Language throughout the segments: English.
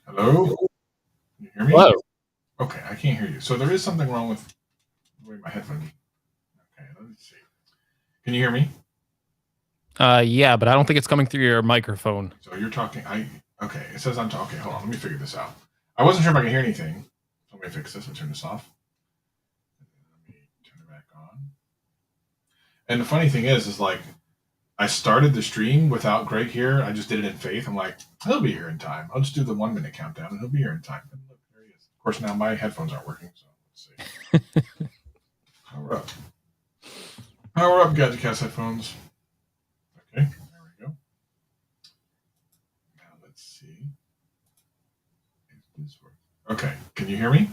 Hello? Can you hear me? Hello. Okay, I can't hear you. So there is something wrong with the way my headphones. Okay, let me see. Can you hear me? Yeah, but I don't think it's coming through your microphone. So you're talking. Okay. It says I'm talking. Hold on. Let me figure this out. I wasn't sure if I could hear anything. So let me fix this. I'll turn this off. Let me turn it back on. And the funny thing is like I started the stream without Greg here. I just did it in faith. I'm like, he'll be here in time. I'll just do the 1 minute countdown, and he'll be here in time. And look, there he is. Of course, now my headphones aren't working. So let's see. Power up. Power up, Gadget headphones. Okay, there we go. Now let's see if this works. Okay, can you hear me?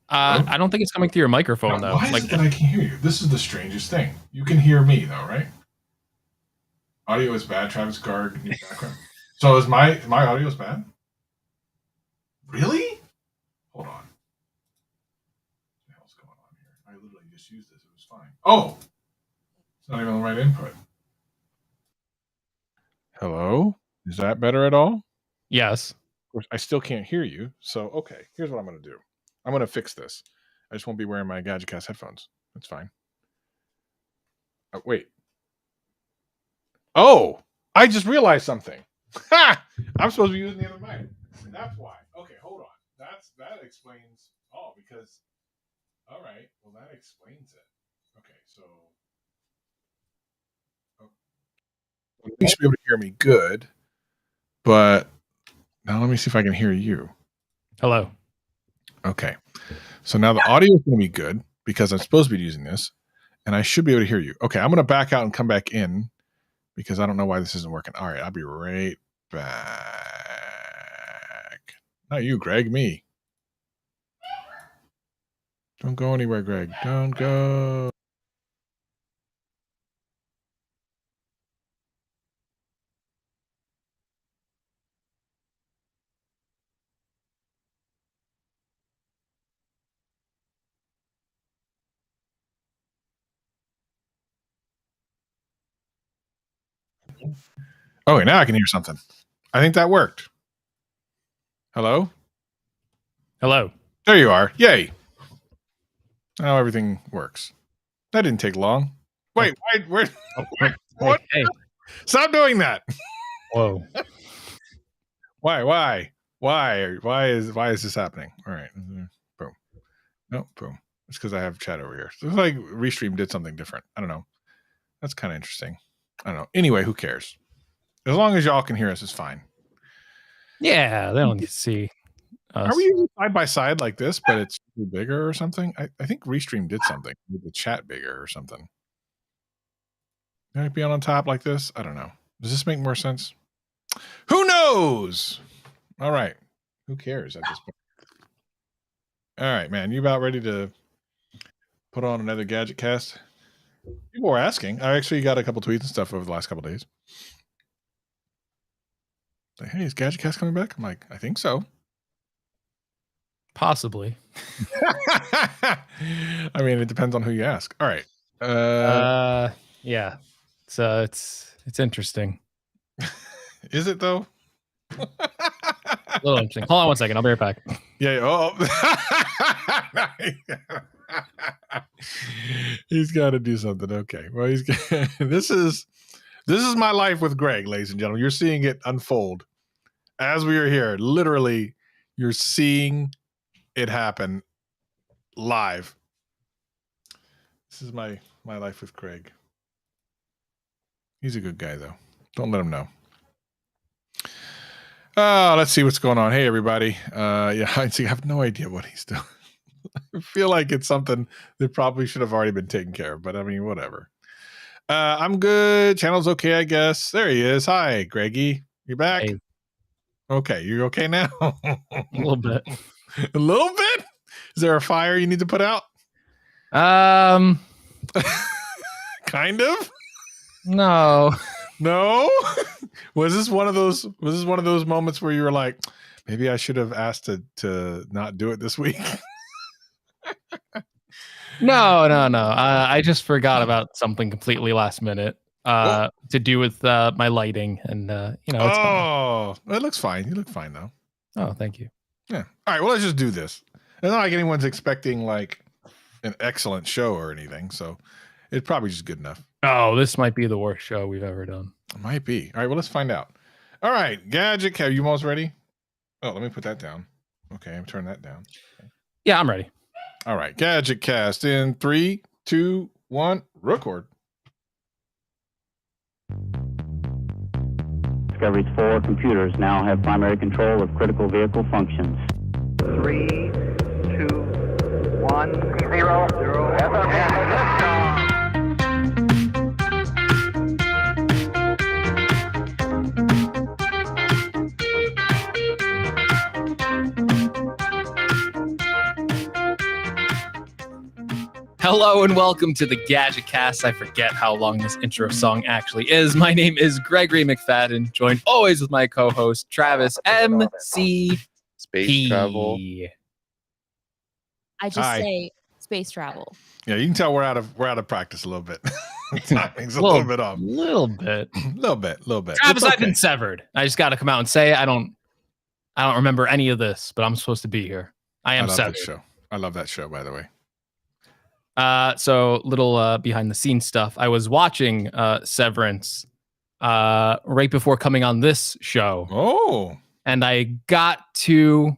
I don't think it's coming through your microphone, though. Why is it that I can't hear you? This is the strangest thing. You can hear me, though, right? Audio is bad. Travis Garg, new background. So is my audio is bad? Really? Hold on. What the hell's going on here? I literally just used this. It was fine. Oh! It's not even the right input. Hello? Is that better at all? Yes. Of course, I still can't hear you. So, okay, here's what I'm going to do. I'm going to fix this. I just won't be wearing my Gadget headphones. That's fine. Oh, wait. Oh! I just realized something. Ha! I'm supposed to be using the other mic. That's why. Okay, hold on. That explains. Oh, because. All right. Well, that explains it. Okay, so. You should be able to hear me good, but now let me see if I can hear you. Hello. Okay. So now the audio is going to be good because I'm supposed to be using this, and I should be able to hear you. Okay, I'm going to back out and come back in because I don't know why this isn't working. All right, I'll be right back. Not you, Greg, me. Don't go anywhere, Greg. Don't go. Okay, now I can hear something. I think that worked. Hello? Hello. There you are. Yay. Now everything works. That didn't take long. Wait, where? What? Hey. Stop doing that. Whoa. Why is this happening? All right. Boom. No, boom. It's because I have chat over here. So it's like Restream did something different. I don't know. That's kind of interesting. I don't know. Anyway, who cares? As long as y'all can hear us, it's fine. Yeah, they don't need to see us. Are we using side by side like this, but it's bigger or something? I think Restream did something with the chat bigger or something. Can it be on top like this? I don't know. Does this make more sense? Who knows? All right. Who cares at this point? All right, man. You about ready to put on another Gadget cast? People were asking. I actually got a couple tweets and stuff over the last couple days. Like, hey, is Gadget cast coming back? I'm like, I think so. Possibly. I mean, it depends on who you ask. All right. Yeah. So it's interesting. Is it though? A little interesting. Hold on 1 second. I'll be right back. Yeah. Oh. He's got to do something. Okay. Well, this is my life with Greg, ladies and gentlemen. You're seeing it unfold as we are here. Literally, you're seeing it happen live. This is my life with Craig. He's a good guy, though. Don't let him know. Let's see what's going on. Hey, everybody. Yeah, I have no idea what he's doing. I feel like it's something that probably should have already been taken care of, but I mean, whatever. I'm good. Channel's okay, I guess. There he is. Hi, Greggy. You back? Hey. Okay, you're okay now? A little bit. A little bit? Is there a fire you need to put out? Kind of? No. No? Was this one of those moments where you were like, maybe I should have asked to not do it this week? No. I just forgot about something completely last minute. to do with my lighting, and it's fine. It looks fine. You look fine though. Oh, thank you. Yeah. All right. Well, let's just do this. It's not like anyone's expecting like an excellent show or anything, so it's probably just good enough. Oh, this might be the worst show we've ever done. It might be. All right. Well, let's find out. All right, Gadget. Are you almost ready? Oh, let me put that down. Okay, I'm turning that down. Okay. Yeah, I'm ready. All right, Gadget Cast in 3, 2, 1, record. Discovery's 4 computers now have primary control of critical vehicle functions. 3, 2, 1, 0, 0. Hello and welcome to the Gadget Cast. I forget how long this intro song actually is. My name is Gregory McFadden, joined always with my co-host Travis MC Space travel. I just say space travel. Yeah, you can tell we're out of practice a little bit. Timing's a little bit off. Little bit. Little bit. Travis, I've been severed. I just got to come out and say I don't remember any of this, but I'm supposed to be here. I am severed. I love that show, by the way. So little behind the scenes stuff. I was watching Severance right before coming on this show. Oh. And I got to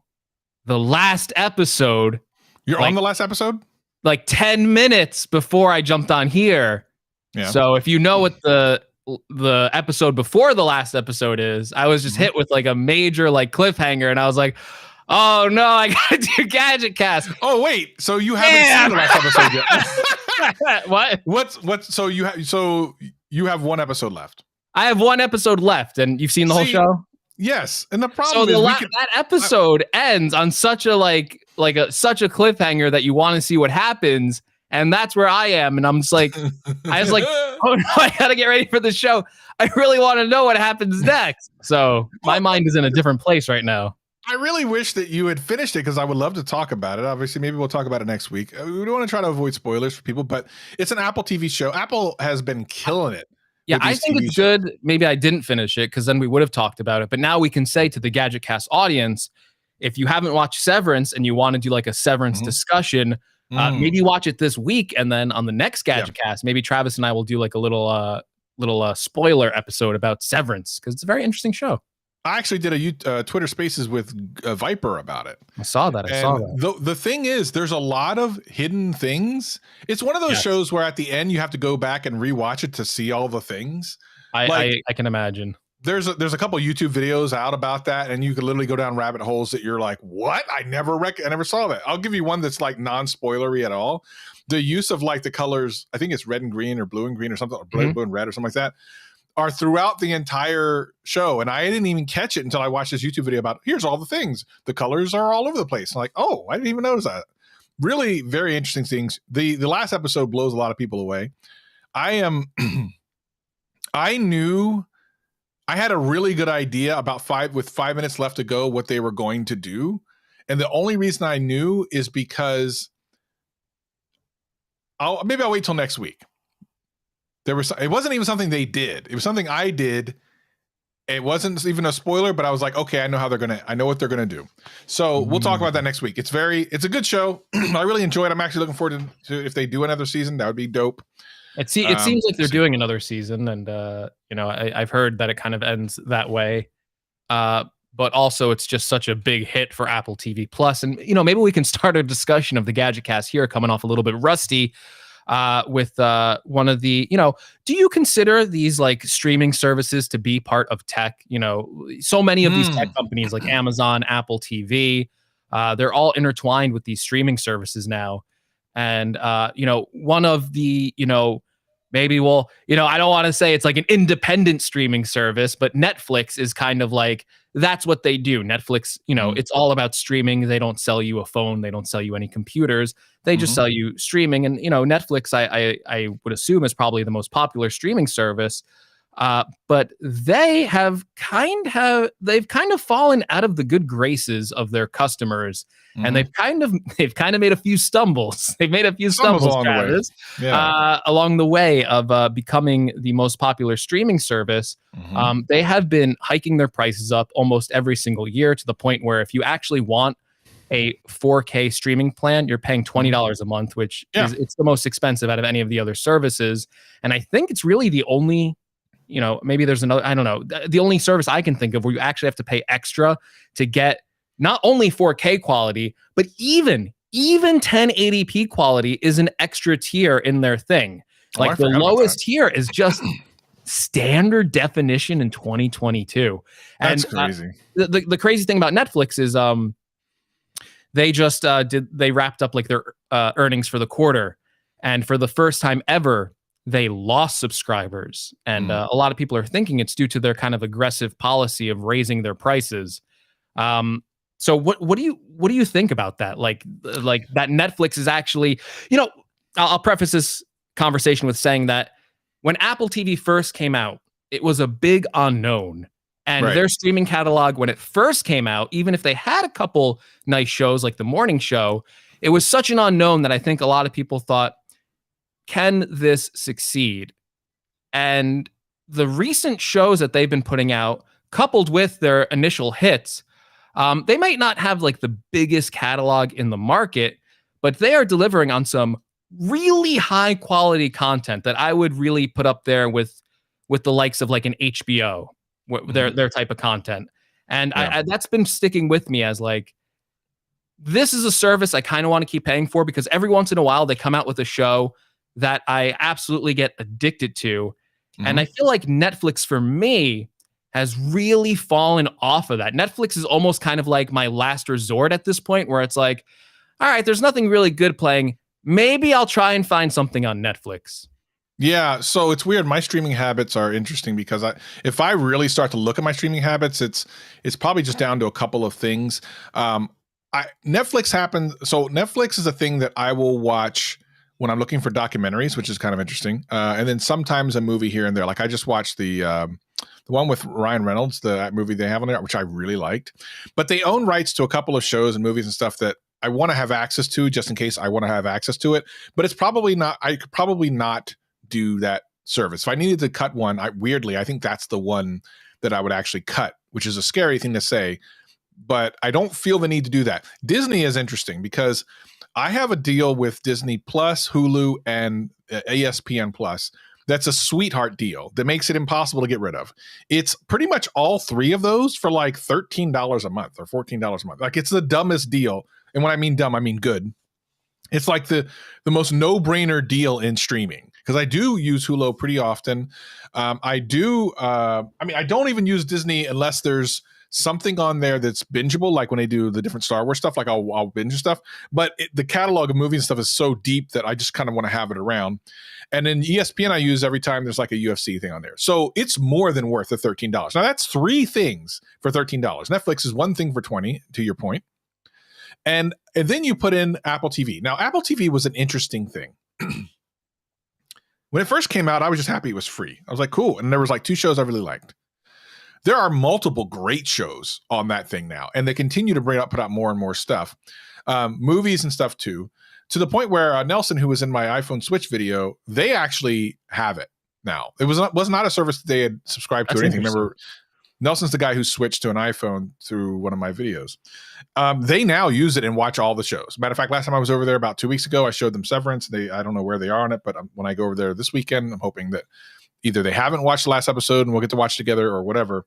the last episode. You're on the last episode? Like 10 minutes before I jumped on here. Yeah. So if you know what the episode before the last episode is, I was just hit with like a major like cliffhanger, and I was like, oh no, I gotta do Gadget Cast. Oh wait, so you haven't seen the last episode yet? What? So you have one episode left. I have one episode left, and you've seen the whole show. Yes, and the problem is that episode ends on such a such a cliffhanger that you want to see what happens, and that's where I am, and I'm just like, I was like, oh no, I gotta get ready for the show. I really want to know what happens next. So my mind is in a different place right now. I really wish that you had finished it because I would love to talk about it. Obviously, maybe we'll talk about it next week. We don't want to try to avoid spoilers for people, but it's an Apple TV show. Apple has been killing it. Yeah, I think it's good. Maybe I didn't finish it because then we would have talked about it. But now we can say to the Gadget Cast audience, if you haven't watched Severance and you want to do like a Severance discussion, maybe watch it this week. And then on the next Gadget Cast, maybe Travis and I will do like a little spoiler episode about Severance because it's a very interesting show. I actually did a Twitter Spaces with Viper about it. I saw that. The thing is, there's a lot of hidden things. It's one of those shows where at the end you have to go back and rewatch it to see all the things. I can imagine. There's a couple YouTube videos out about that, and you can literally go down rabbit holes that you're like, what? I never saw that. I'll give you one that's like non-spoilery at all. The use of like the colors, I think it's red and green or blue and green or something, or blue and red or something like that, are throughout the entire show. And I didn't even catch it until I watched this YouTube video about, here's all the things. The colors are all over the place. I'm like, oh, I didn't even notice that. Really very interesting things. The last episode blows a lot of people away. I knew I had a really good idea with 5 minutes left to go, what they were going to do. And the only reason I knew is because I'll wait till next week. It wasn't even something they did. It was something I did. It wasn't even a spoiler, but I was like, okay, I know what they're gonna do. So we'll talk about that next week. It's a good show. I really enjoy it. I'm actually looking forward to if they do another season, that would be dope. It seems like they're doing another season, and I've heard that it kind of ends that way. But also it's just such a big hit for Apple TV Plus. And maybe we can start a discussion of the Gadget Cast here, coming off a little bit rusty. With one of the, do you consider these like streaming services to be part of tech? So many of these tech companies like Amazon, Apple TV, they're all intertwined with these streaming services now. And, one of the, maybe I don't want to say it's like an independent streaming service, but Netflix is kind of like, that's what they do. Netflix, it's all about streaming. They don't sell you a phone. They don't sell you any computers. They just sell you streaming. And, Netflix, I would assume is probably the most popular streaming service. But they've kind of fallen out of the good graces of their customers, and they've kind of made a few stumbles. They've made a few stumbles along the way. Travis, Yeah. along the way of becoming the most popular streaming service. They have been hiking their prices up almost every single year, to the point where if you actually want a 4K streaming plan, you're paying $20 a month, which is it's the most expensive out of any of the other services. And I think it's really the only, maybe there's another, I don't know, the only service I can think of where you actually have to pay extra to get not only 4K quality, but even 1080p quality is an extra tier in their thing. Like the lowest tier is just standard definition in 2022. That's and crazy. The crazy thing about Netflix is they just they wrapped up like their earnings for the quarter, and for the first time ever they lost subscribers, and a lot of people are thinking it's due to their kind of aggressive policy of raising their prices. So what do you think about that? Like that Netflix is actually, I'll preface this conversation with saying that when Apple TV first came out, it was a big unknown. And their streaming catalog, when it first came out, even if they had a couple nice shows like the morning show, it was such an unknown that I think a lot of people thought, can this succeed? And the recent shows that they've been putting out, coupled with their initial hits, they might not have like the biggest catalog in the market, but they are delivering on some really high quality content that I would really put up there with the likes of like an HBO, their type of content. And I that's been sticking with me as like, this is a service I kind of want to keep paying for, because every once in a while they come out with a show that I absolutely get addicted to. And I feel like Netflix for me has really fallen off of that. Netflix is almost kind of like my last resort at this point, where it's like, all right, there's nothing really good playing. Maybe I'll try and find something on Netflix. Yeah, so it's weird. My streaming habits are interesting because if I really start to look at my streaming habits, it's probably just down to a couple of things. Netflix happens. So Netflix is a thing that I will watch when I'm looking for documentaries, which is kind of interesting. And then sometimes a movie here and there. Like I just watched the one with Ryan Reynolds, the movie they have on there, which I really liked. But they own rights to a couple of shows and movies and stuff that I want to have access to, just in case I want to have access to it. But it's probably not. I could probably not do that service. If I needed to cut one, I think that's the one that I would actually cut, which is a scary thing to say, but I don't feel the need to do that. Disney is interesting because I have a deal with Disney Plus, Hulu, and ESPN Plus. That's a sweetheart deal that makes it impossible to get rid of. It's pretty much all three of those for like $13 a month or $14 a month. Like it's the dumbest deal. And when I mean dumb, I mean good. It's like the most no-brainer deal in streaming, because I do use Hulu pretty often. I don't even use Disney unless there's something on there that's bingeable, like when they do the different Star Wars stuff, like I'll binge stuff. But the catalog of movies and stuff is so deep that I just kind of want to have it around. And then ESPN I use every time there's like a UFC thing on there. So it's more than worth the $13. Now that's three things for $13. Netflix is one thing for $20, to your point. And then you put in Apple TV. Now, Apple TV was an interesting thing. When it first came out, I was just happy it was free. I was like, cool. And there was like two shows I really liked. There are multiple great shows on that thing now, and they continue to put out more and more stuff, movies and stuff too, to the point where Nelson, who was in my iPhone Switch video, they actually have it now. It was not a service that they had subscribed to or anything. Remember, Nelson's the guy who switched to an iPhone through one of my videos. They now use it and watch all the shows. Matter of fact, last time I was over there about 2 weeks ago, I showed them Severance. I don't know where they are on it, but when I go over there this weekend, I'm hoping that either they haven't watched the last episode and we'll get to watch together or whatever.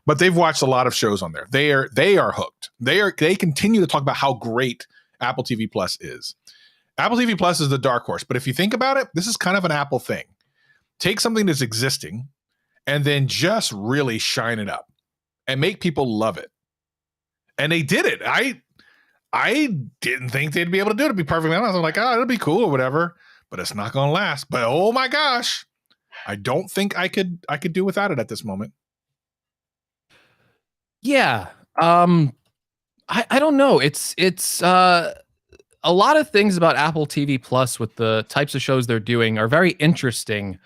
But they've watched a lot of shows on there. They are hooked. They continue to talk about how great Apple TV Plus is. Apple TV Plus is the dark horse. But if you think about it, this is kind of an Apple thing. Take something that's existing and then just really shine it up and make people love it. And they did it. I didn't think they'd be able to do it, to be perfectly honest. I'm like, it'll be cool or whatever, but it's not going to last. But oh my gosh, I don't think I could do without it at this moment. Yeah. I don't know. It's a lot of things about Apple TV Plus with the types of shows they're doing are very interesting.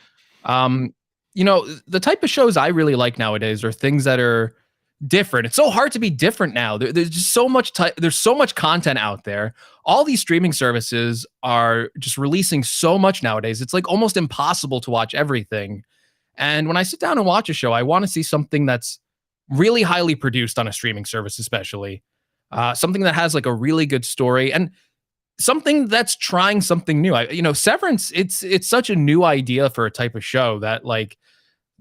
the type of shows I really like nowadays are things that are different. It's so hard to be different now. There's just so much there's so much content out there. All these streaming services are just releasing so much nowadays. It's like almost impossible to watch everything. And when I sit down and watch a show, I want to see something that's really highly produced on a streaming service, especially something that has like a really good story and something that's trying something new. Severance, it's such a new idea for a type of show that like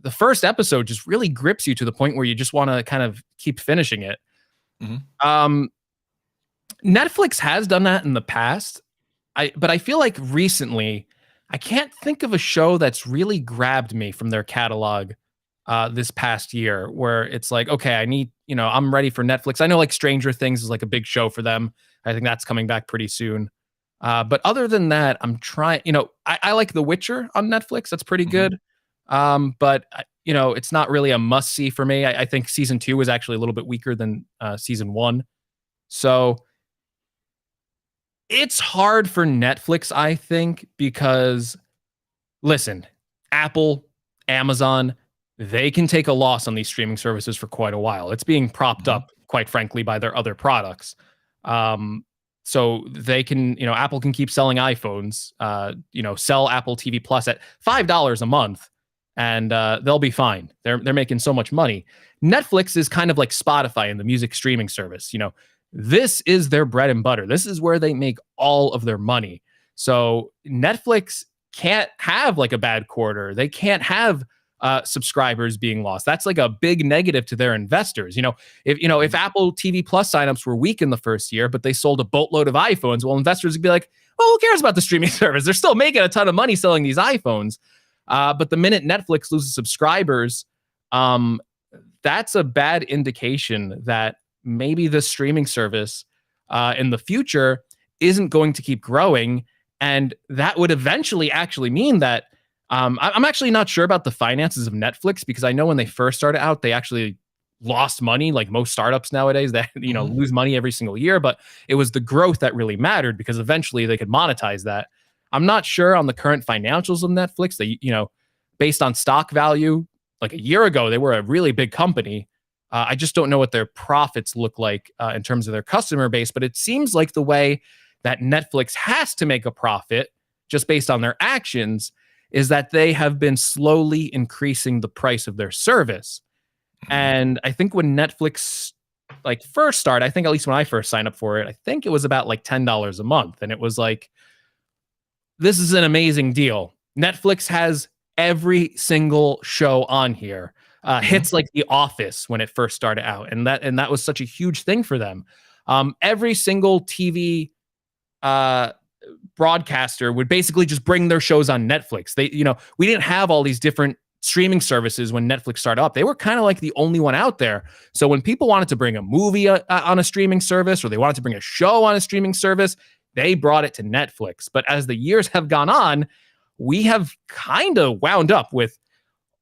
the first episode just really grips you to the point where you just want to kind of keep finishing it. Mm-hmm. Netflix has done that in the past. But I feel like recently I can't think of a show that's really grabbed me from their catalog this past year where it's like, okay, I'm ready for Netflix. I know like Stranger Things is like a big show for them. I think that's coming back pretty soon. But other than that, I'm trying, I like The Witcher on Netflix. That's pretty good. But it's not really a must see for me. I think season 2 was actually a little bit weaker than season 1. So it's hard for Netflix, I think, because listen, Apple, Amazon, they can take a loss on these streaming services for quite a while. It's being propped up, quite frankly, by their other products. So they can, Apple can keep selling iPhones, sell Apple TV Plus at $5 a month, and they'll be fine. They're making so much money. Netflix is kind of like Spotify in the music streaming service. This is their bread and butter. This is where they make all of their money. So Netflix can't have like a bad quarter. They can't have subscribers being lost. That's like a big negative to their investors. If Apple TV Plus signups were weak in the first year, but they sold a boatload of iPhones, well, investors would be like, "Oh, who cares about the streaming service? They're still making a ton of money selling these iPhones." But the minute Netflix loses subscribers, that's a bad indication that maybe the streaming service in the future isn't going to keep growing, and that would eventually actually mean that. I'm actually not sure about the finances of Netflix because I know when they first started out, they actually lost money, like most startups nowadays that lose money every single year. But it was the growth that really mattered because eventually they could monetize that. I'm not sure on the current financials of Netflix. They, based on stock value, like a year ago, they were a really big company. I just don't know what their profits look like in terms of their customer base. But it seems like the way that Netflix has to make a profit just based on their actions is that they have been slowly increasing the price of their service. And I think when Netflix first started, I think at least when I first signed up for it, I think it was about like $10 a month. And it was like, this is an amazing deal. Netflix has every single show on here. Hits like The Office when it first started out. And that was such a huge thing for them. Every single TV broadcaster would basically just bring their shows on Netflix. We didn't have all these different streaming services when Netflix started up. They were kind of like the only one out there. So when people wanted to bring a movie on a streaming service, or they wanted to bring a show on a streaming service, they brought it to Netflix. But as the years have gone on, we have kind of wound up with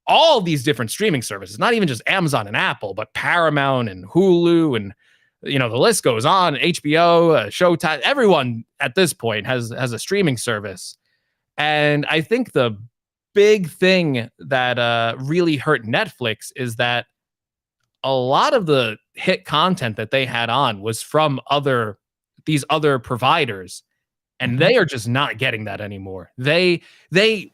all these different streaming services, not even just Amazon and Apple, but Paramount and Hulu and the list goes on. HBO, Showtime, everyone at this point has a streaming service. And I think the big thing that really hurt Netflix is that a lot of the hit content that they had on was from these other providers, and they are just not getting that anymore. They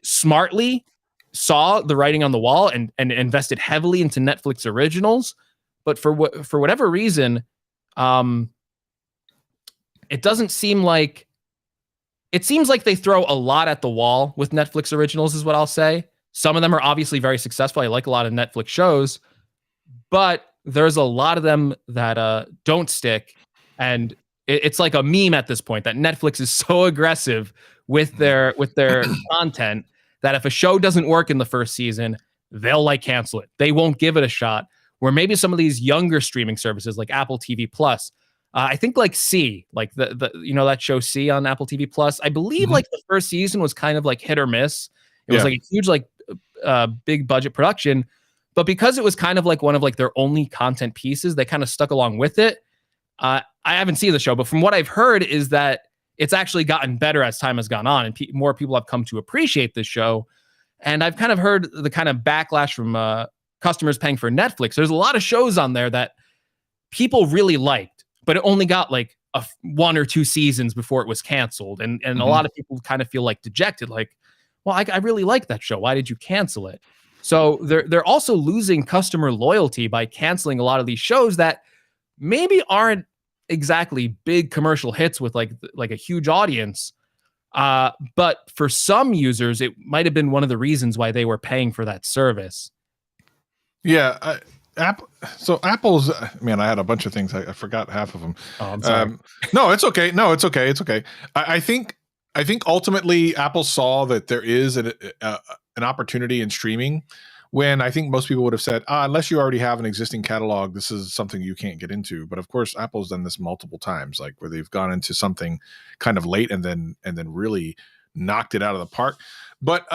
smartly saw the writing on the wall and invested heavily into Netflix originals, but for whatever reason, it doesn't seem like it seems like they throw a lot at the wall with Netflix originals is what I'll say. Some of them are obviously very successful. I like a lot of Netflix shows, but there's a lot of them that don't stick. And it's like a meme at this point that Netflix is so aggressive with their content that if a show doesn't work in the first season, they'll cancel it. They won't give it a shot. Where maybe some of these younger streaming services like Apple TV Plus, I think C, like the that show C on Apple TV Plus, I believe the first season was kind of hit or miss. It was a huge big budget production, but because it was kind of one of their only content pieces, they kind of stuck along with it. I haven't seen the show, but from what I've heard is that it's actually gotten better as time has gone on, and more people have come to appreciate this show. And I've kind of heard the kind of backlash from customers paying for Netflix. There's a lot of shows on there that people really liked, but it only got like one or two seasons before it was canceled. And a lot of people kind of feel like dejected, like, well, I really like that show. Why did you cancel it? So they're also losing customer loyalty by canceling a lot of these shows that maybe aren't exactly big commercial hits with like a huge audience. But for some users, it might have been one of the reasons why they were paying for that service. Yeah. So Apple's, man, I had a bunch of things. I forgot half of them. Oh, I'm sorry. No, it's okay. It's okay. I think ultimately Apple saw that there is an opportunity in streaming when I think most people would have said, unless you already have an existing catalog, this is something you can't get into. But of course, Apple's done this multiple times, like where they've gone into something kind of late and then really knocked it out of the park. But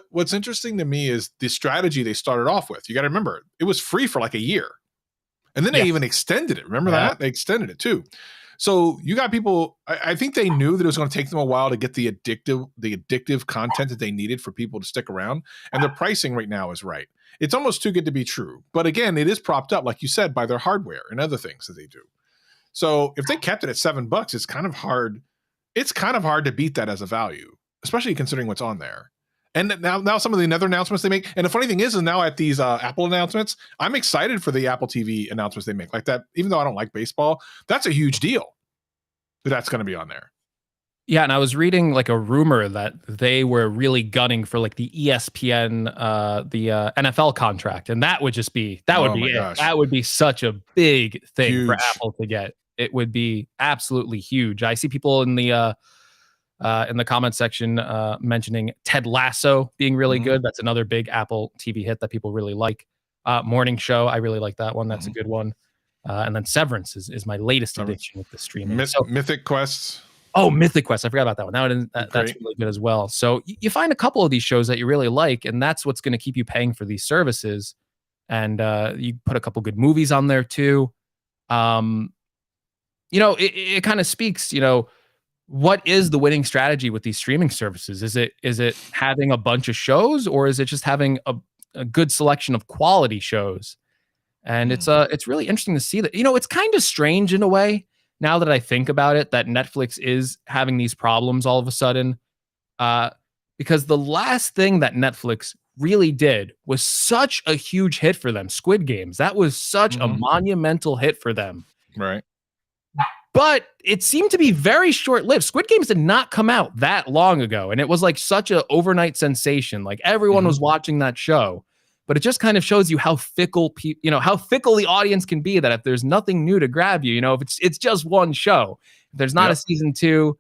what's interesting to me is the strategy they started off with. You got to remember, it was free for like a year. And then they even extended it. Remember that? They extended it too. So you got people, I think they knew that it was going to take them a while to get the addictive content that they needed for people to stick around. And their pricing right now is right. It's almost too good to be true. But again, it is propped up, like you said, by their hardware and other things that they do. So if they kept it at $7, it's kind of hard. It's kind of hard to beat that as a value, especially considering what's on there. And now some of the other announcements they make. And the funny thing is now at these Apple announcements, I'm excited for the Apple TV announcements they make. Like that, even though I don't like baseball, that's a huge deal that's going to be on there. Yeah, and I was reading like a rumor that they were really gunning for like the ESPN, the NFL contract, and that would just be that would be it. Gosh. That would be such a big thing for Huge. Apple to get. It would be absolutely huge. I see people in the comment section mentioning Ted Lasso being really good. That's another big Apple TV hit that people really like. Morning Show, I really like that one. That's a good one. And then Severance is my latest addiction with the streaming. Mythic Quests. Oh, Mythic Quest. I forgot about that one. That's really good as well. So you find a couple of these shows that you really like, and that's what's going to keep you paying for these services. And you put a couple good movies on there too. It kind of speaks, what is the winning strategy with these streaming services? Is it having a bunch of shows, or is it just having a good selection of quality shows? And it's really interesting to see that. It's kind of strange in a way, now that I think about it, that Netflix is having these problems all of a sudden, because the last thing that Netflix really did was such a huge hit for them, Squid Games. That was such a monumental hit for them. Right. But it seemed to be very short-lived. Squid Games did not come out that long ago, and it was like such an overnight sensation. Like everyone was watching that show. But it just kind of shows you how fickle how fickle the audience can be, that if there's nothing new to grab you, if it's just one show, if there's not a season 2,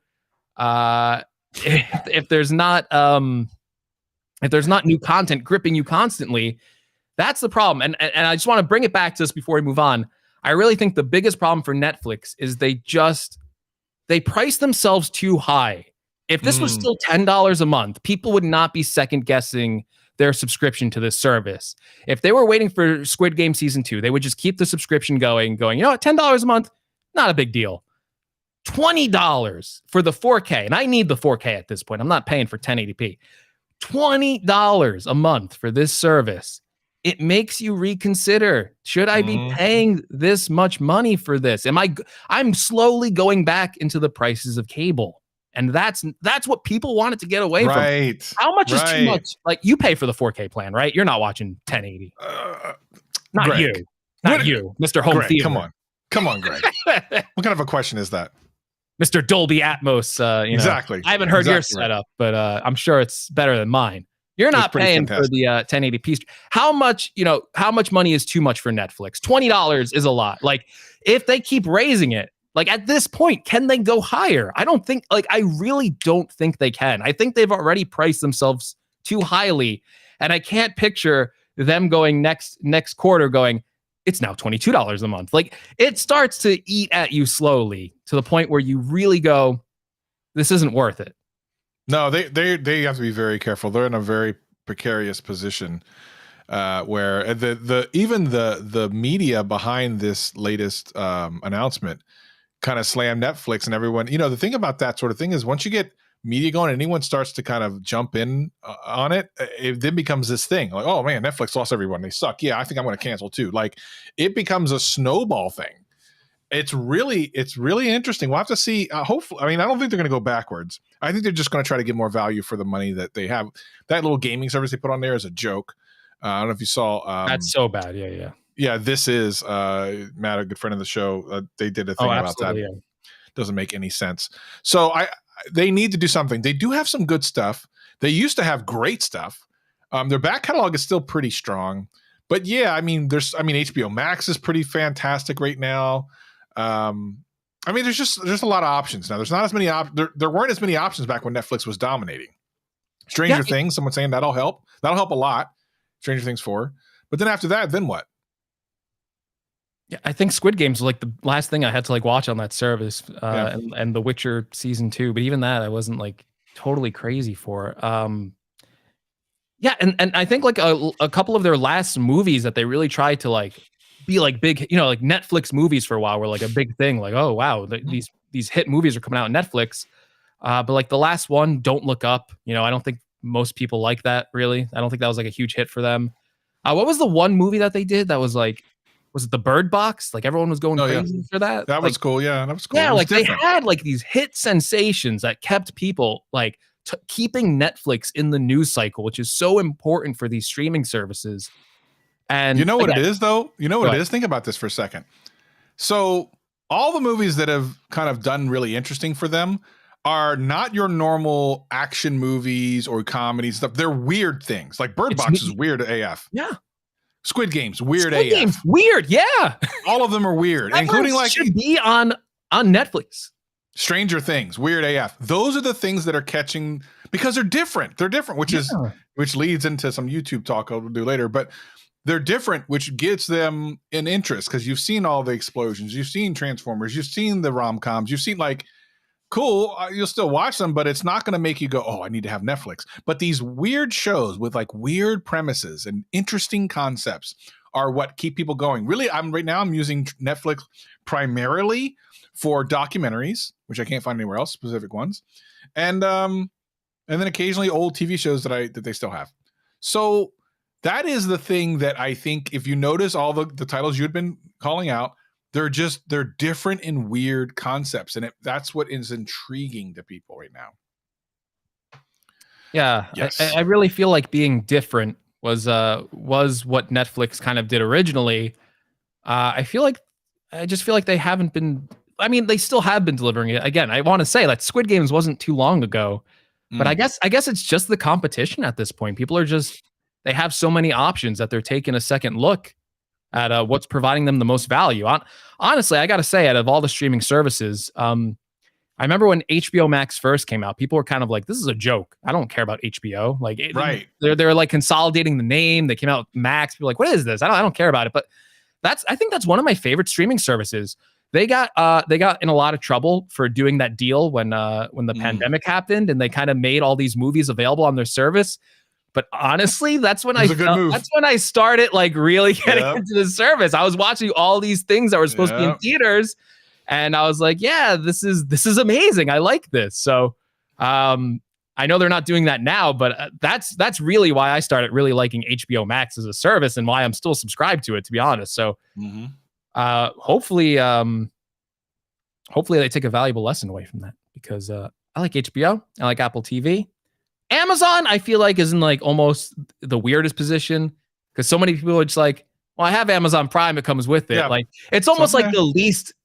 if there's not new content gripping you constantly, that's the problem. And I just want to bring it back to this before we move on. I really think the biggest problem for Netflix is they price themselves too high. If this was still $10 a month, people would not be second guessing their subscription to this service. If they were waiting for Squid Game season 2, they would just keep the subscription going, $10 a month, not a big deal. $20 for the 4K. And I need the 4K at this point. I'm not paying for 1080p. $20 a month for this service. It makes you reconsider. Should I be paying this much money for this? I'm slowly going back into the prices of cable. And that's what people wanted to get away from. How much is too much? Like, you pay for the 4K plan, right? You're not watching 1080. Not Greg. you, Mr. Home Greg, Theater. Come on, Greg. What kind of a question is that? Mr. Dolby Atmos. Exactly. I haven't heard your setup, but I'm sure it's better than mine. You're not paying for the 1080p. How much money is too much for Netflix? $20 is a lot. Like, if they keep raising it, like at this point, can they go higher? I really don't think they can. I think they've already priced themselves too highly. And I can't picture them going next quarter going, it's now $22 a month. Like, it starts to eat at you slowly to the point where you really go, this isn't worth it. No, they have to be very careful. They're in a very precarious position where the media behind this latest announcement kind of slam Netflix and everyone. The thing about that sort of thing is once you get media going, and anyone starts to kind of jump in on it, it then becomes this thing like, oh man, Netflix lost everyone, they suck. Yeah, I think I'm going to cancel too. Like it becomes a snowball thing. It's really interesting. We'll have to see. Hopefully, I mean, I don't think they're going to go backwards. I think they're just going to try to get more value for the money that they have. That little gaming service they put on there is a joke. I don't know if you saw. That's so bad. Yeah. This is Matt, a good friend of the show. They did a thing about that. Yeah. Doesn't make any sense. So they need to do something. They do have some good stuff. They used to have great stuff. Their back catalog is still pretty strong. But yeah, I mean, HBO Max is pretty fantastic right now. There's a lot of options now. There's not as many there weren't as many options back when Netflix was dominating. Stranger Things, someone's saying that'll help. That'll help a lot. Stranger Things 4. But then after that, then what? Yeah, I think Squid Games was like the last thing I had to like watch on that service, and The Witcher season 2. But even that, I wasn't like totally crazy for. Yeah, and I think like a couple of their last movies that they really tried to like be like big, like Netflix movies for a while were like a big thing. Like, oh wow, these hit movies are coming out on Netflix. But like the last one, Don't Look Up, I don't think most people like that really. I don't think that was like a huge hit for them. What was the one movie that they did that was like, was it The Bird Box? Like everyone was going crazy for that. That was cool. Yeah, that was cool. Yeah, like they had like these hit sensations that kept people like keeping Netflix in the news cycle, which is so important for these streaming services. And you know what it is, though? You know what it is? Think about this for a second. So all the movies that have kind of done really interesting for them are not your normal action movies or comedies stuff. They're weird things. Like Bird Box is weird AF. Yeah. Squid Games, weird Squid AF. Games, weird. Yeah. All of them are weird, including like should be on Netflix. Stranger Things, weird AF. Those are the things that are catching because they're different. They're different, which leads into some YouTube talk I'll do later. But they're different, which gets them an interest because you've seen all the explosions, you've seen Transformers, you've seen the rom-coms, you've seen like, cool, you'll still watch them, but it's not going to make you go, oh, I need to have Netflix. But these weird shows with like weird premises and interesting concepts are what keep people going. Really, I'm using Netflix primarily for documentaries, which I can't find anywhere else, specific ones, and then occasionally old TV shows that they still have. So that is the thing that I think, if you notice all the titles you had been calling out, they're different in weird concepts, and that's what is intriguing to people right now. Yeah, yes. I really feel like being different was what Netflix kind of did originally. I just feel like they haven't been. I mean, they still have been delivering it. Again, I want to say that Squid Games wasn't too long ago, but I guess it's just the competition at this point. People are they have so many options that they're taking a second look at what's providing them the most value. Honestly, I got to say, out of all the streaming services, I remember when HBO Max first came out, people were kind of like, this is a joke. I don't care about HBO. Like, right. They're like consolidating the name. They came out with Max. People were like, what is this? I don't care about it. But I think that's one of my favorite streaming services. They got in a lot of trouble for doing that deal when the pandemic happened, and they kind of made all these movies available on their service. But honestly, that's when I started like really getting into the service. I was watching all these things that were supposed to be in theaters, and I was like, yeah, this is amazing. I like this. So I know they're not doing that now, but that's really why I started really liking HBO Max as a service and why I'm still subscribed to it, to be honest. So hopefully they take a valuable lesson away from that, because I like HBO. I like Apple TV. Amazon, I feel like, is in like almost the weirdest position, because so many people are just like, well, I have Amazon Prime, it comes with it. Yeah. Like it's almost like the least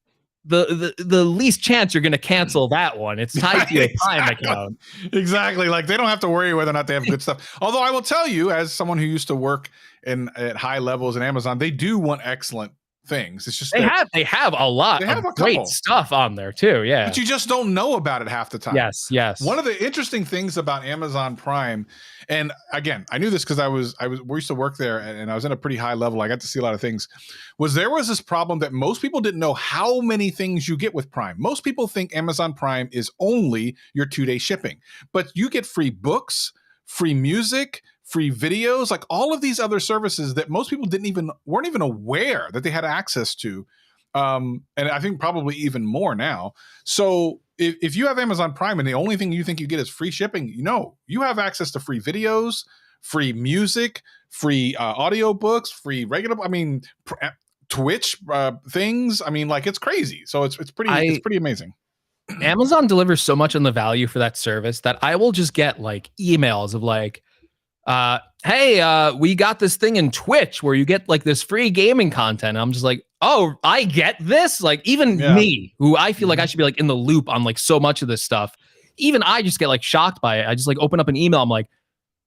chance you're going to cancel that one. It's tied to your Prime account. Exactly. Like they don't have to worry whether or not they have good stuff. Although I will tell you, as someone who used to work at high levels in Amazon, they do want excellent things. It's just they have a lot of great stuff on there too. Yeah, but you just don't know about it half the time. Yes. One of the interesting things about Amazon Prime, and again, I knew this because we used to work there, and I was in a pretty high level. I got to see a lot of things. There was this problem that most people didn't know how many things you get with Prime. Most people think Amazon Prime is only your 2-day shipping, but you get free books, free music, free videos, like all of these other services that most people weren't even aware that they had access to. And I think probably even more now. So if you have Amazon Prime and the only thing you think you get is free shipping, you have access to free videos, free music, free audiobooks, free regular, Twitch things. I mean, like, it's crazy. So it's pretty amazing. Amazon delivers so much on the value for that service that I will just get like emails of like, hey, we got this thing in Twitch where you get like this free gaming content. And I'm just like, oh, I get this. Like, even me, who I feel like I should be like in the loop on like so much of this stuff, even I just get like shocked by it. I just like open up an email. I'm like,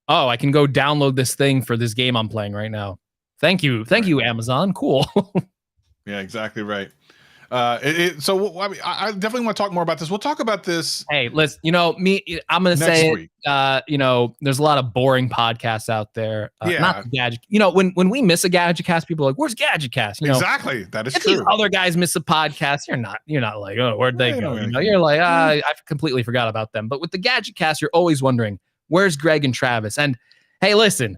oh, I can go download this thing for this game I'm playing right now. Thank you, Amazon. Cool. Yeah, exactly right. So I definitely want to talk more about this. We'll talk about this. Hey, let's, I'm going to say, there's a lot of boring podcasts out there. Not Gadget. When we miss a Gadget cast, people are like, where's Gadget cast? Exactly. That is if true. These other guys miss a podcast, you're not like, oh, where'd they go? You're like, I completely forgot about them. But with the Gadget cast, you're always wondering, where's Greg and Travis? And hey, listen,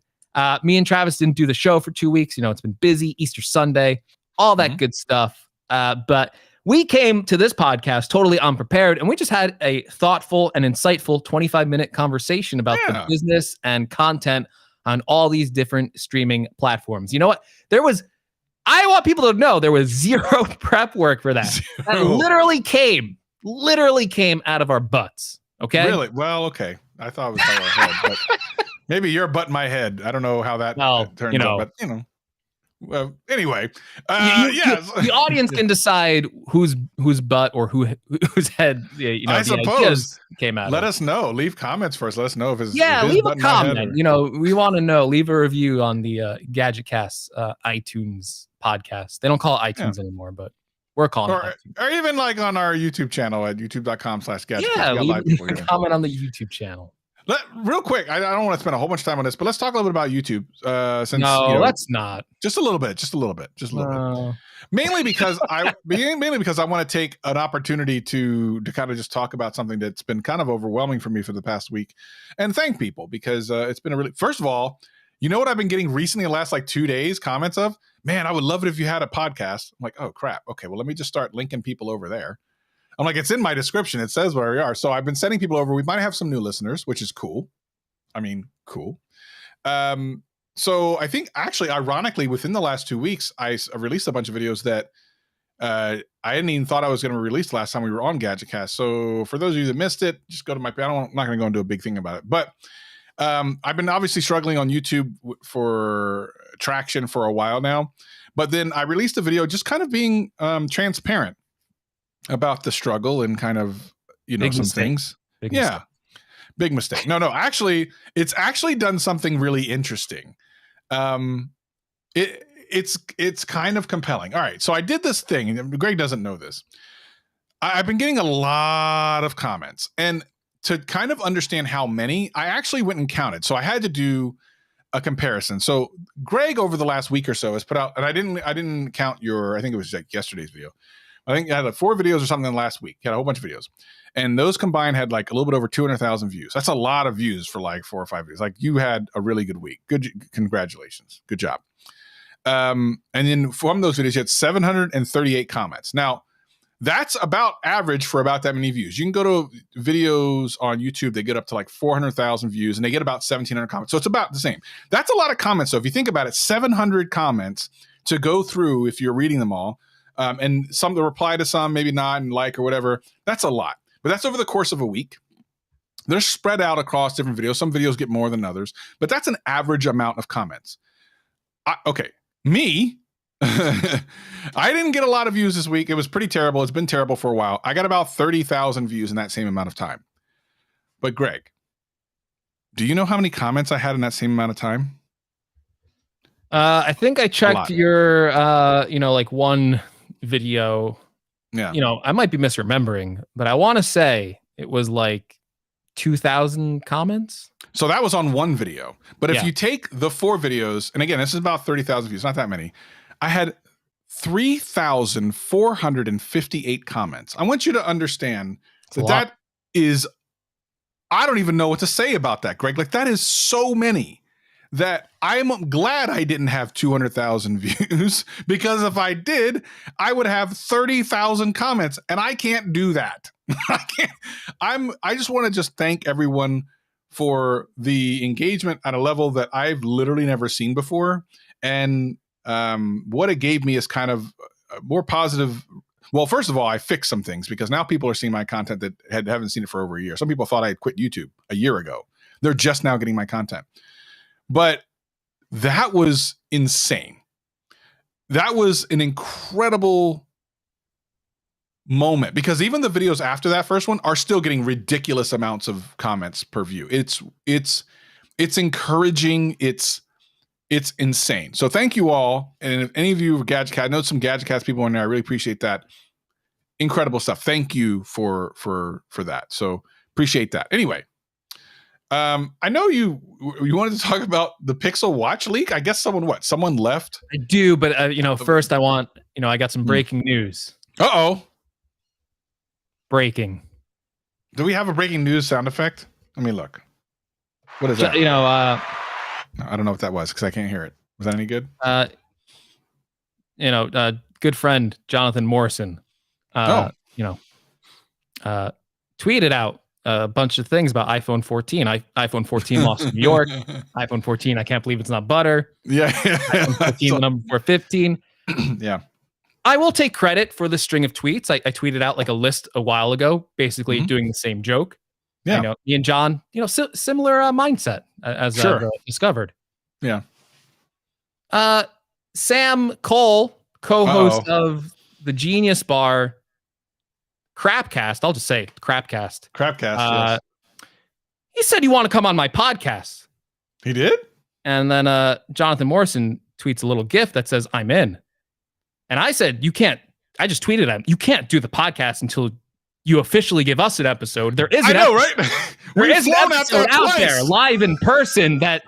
me and Travis didn't do the show for 2 weeks. It's been busy, Easter Sunday, all that good stuff. But we came to this podcast totally unprepared, and we just had a thoughtful and insightful 25-minute conversation about the business and content on all these different streaming platforms. You know what? I want people to know there was zero prep work for that. That literally came out of our butts. Okay. Really? Well, okay. I thought it was out of our head, but maybe your butt in my head. I don't know how that turns out, but Well, anyway, the audience can decide whose butt or whose head. I suppose came out. Let us know. Leave comments first. Let us know if it's leave a comment. We want to know. Leave a review on the Gadget Cast iTunes podcast. They don't call it iTunes anymore, but we're calling it iTunes. Or even like on our YouTube channel at youtube.com/Gadget. Yeah, leave a comment on the YouTube channel. Real quick, I don't want to spend a whole bunch of time on this, but let's talk a little bit about YouTube. Let's not. Just a little bit. Mainly because I want to take an opportunity to kind of just talk about something that's been kind of overwhelming for me for the past week, and thank people because it's been first of all, you know what I've been getting recently in the last like 2 days? Comments of, man, I would love it if you had a podcast. I'm like, oh crap. Okay, well let me just start linking people over there. I'm like, it's in my description. It says where we are. So I've been sending people over. We might have some new listeners, which is cool. Cool. So I think actually, ironically, within the last 2 weeks, I released a bunch of videos that I hadn't even thought I was going to release last time we were on GadgetCast. So for those of you that missed it, just go to I'm not going to go into a big thing about it. But I've been obviously struggling on YouTube for traction for a while now. But then I released a video just kind of being transparent about the struggle and kind of, some things. Big mistake. No, actually, it's actually done something really interesting. It's kind of compelling. All right. So I did this thing, and Greg doesn't know this. I've been getting a lot of comments, and to kind of understand how many, I actually went and counted. So I had to do a comparison. So Greg over the last week or so has put out, and I didn't count I think it was like yesterday's video. I think I had like 4 videos or something last week. He had a whole bunch of videos. And those combined had like a little bit over 200,000 views. That's a lot of views for like 4 or 5 videos. Like, you had a really good week. Congratulations. Good job. And then from those videos, you had 738 comments. Now, that's about average for about that many views. You can go to videos on YouTube, they get up to like 400,000 views and they get about 1,700 comments. So it's about the same. That's a lot of comments. So if you think about it, 700 comments to go through if you're reading them all. And some to reply to some, maybe not, and like or whatever. That's a lot. But that's over the course of a week. They're spread out across different videos. Some videos get more than others, but that's an average amount of comments. Me, I didn't get a lot of views this week. It was pretty terrible. It's been terrible for a while. I got about 30,000 views in that same amount of time. But Greg, do you know how many comments I had in that same amount of time? I think I checked your, like one video. Yeah. I might be misremembering, but I want to say it was like 2,000 comments. So that was on one video. But if you take the 4 videos, and again, this is about 30,000 views, not that many. I had 3,458 comments. I want you to understand that is, I don't even know what to say about that, Greg. Like, that is so many that I'm glad I didn't have 200,000 views, because if I did, I would have 30,000 comments, and I can't do that. I just want to just thank everyone for the engagement at a level that I've literally never seen before. And what it gave me is kind of more positive. Well, first of all, I fixed some things because now people are seeing my content that haven't seen it for over a year. Some people thought I had quit YouTube a year ago. They're just now getting my content. But that was insane. That was an incredible moment because even the videos after that first one are still getting ridiculous amounts of comments per view. It's encouraging. It's insane. So thank you all. And if any of you are Gadget Cat, I know some Gadget Cats people in there. I really appreciate that. Incredible stuff. Thank you for that. So appreciate that. Anyway, I know you wanted to talk about the Pixel Watch leak. I guess someone left. I do, but first I want, I got some breaking news. Uh-oh. Breaking. Do we have a breaking news sound effect? Let me look. What is that? I don't know what that was because I can't hear it. Was that any good? Good friend Jonathan Morrison, tweeted out a bunch of things about iPhone 14. iPhone 14 lost in New York. iPhone 14, I can't believe it's not butter. Yeah. iPhone 14, the number 415. Yeah. I will take credit for the string of tweets. I tweeted out like a list a while ago, basically doing the same joke. Yeah. Me and John, similar mindset as I've discovered. Yeah. Sam Cole, co-host of the Genius Bar Crapcast. I'll just say Crapcast. Yes. He said, "You want to come on my podcast?" He did? And then Jonathan Morrison tweets a little GIF that says, "I'm in." And I said, "You can't." I just tweeted at him, "You can't do the podcast until you officially give us an episode." There is an right? There is an episode out there live in person that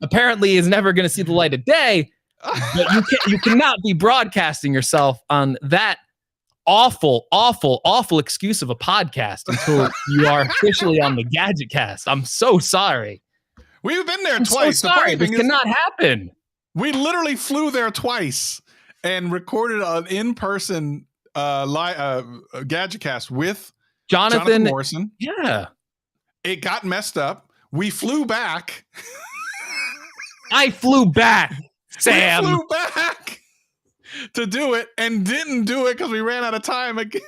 apparently is never going to see the light of day. But you cannot be broadcasting yourself on that awful excuse of a podcast until you are officially on the Gadget Cast. I'm so sorry. We've been there twice. So sorry. This cannot happen. We literally flew there twice and recorded an in-person Gadget Cast with Jonathan Morrison. Yeah. It got messed up. We flew back. I flew back, Sam. We flew back to do it and didn't do it because we ran out of time again.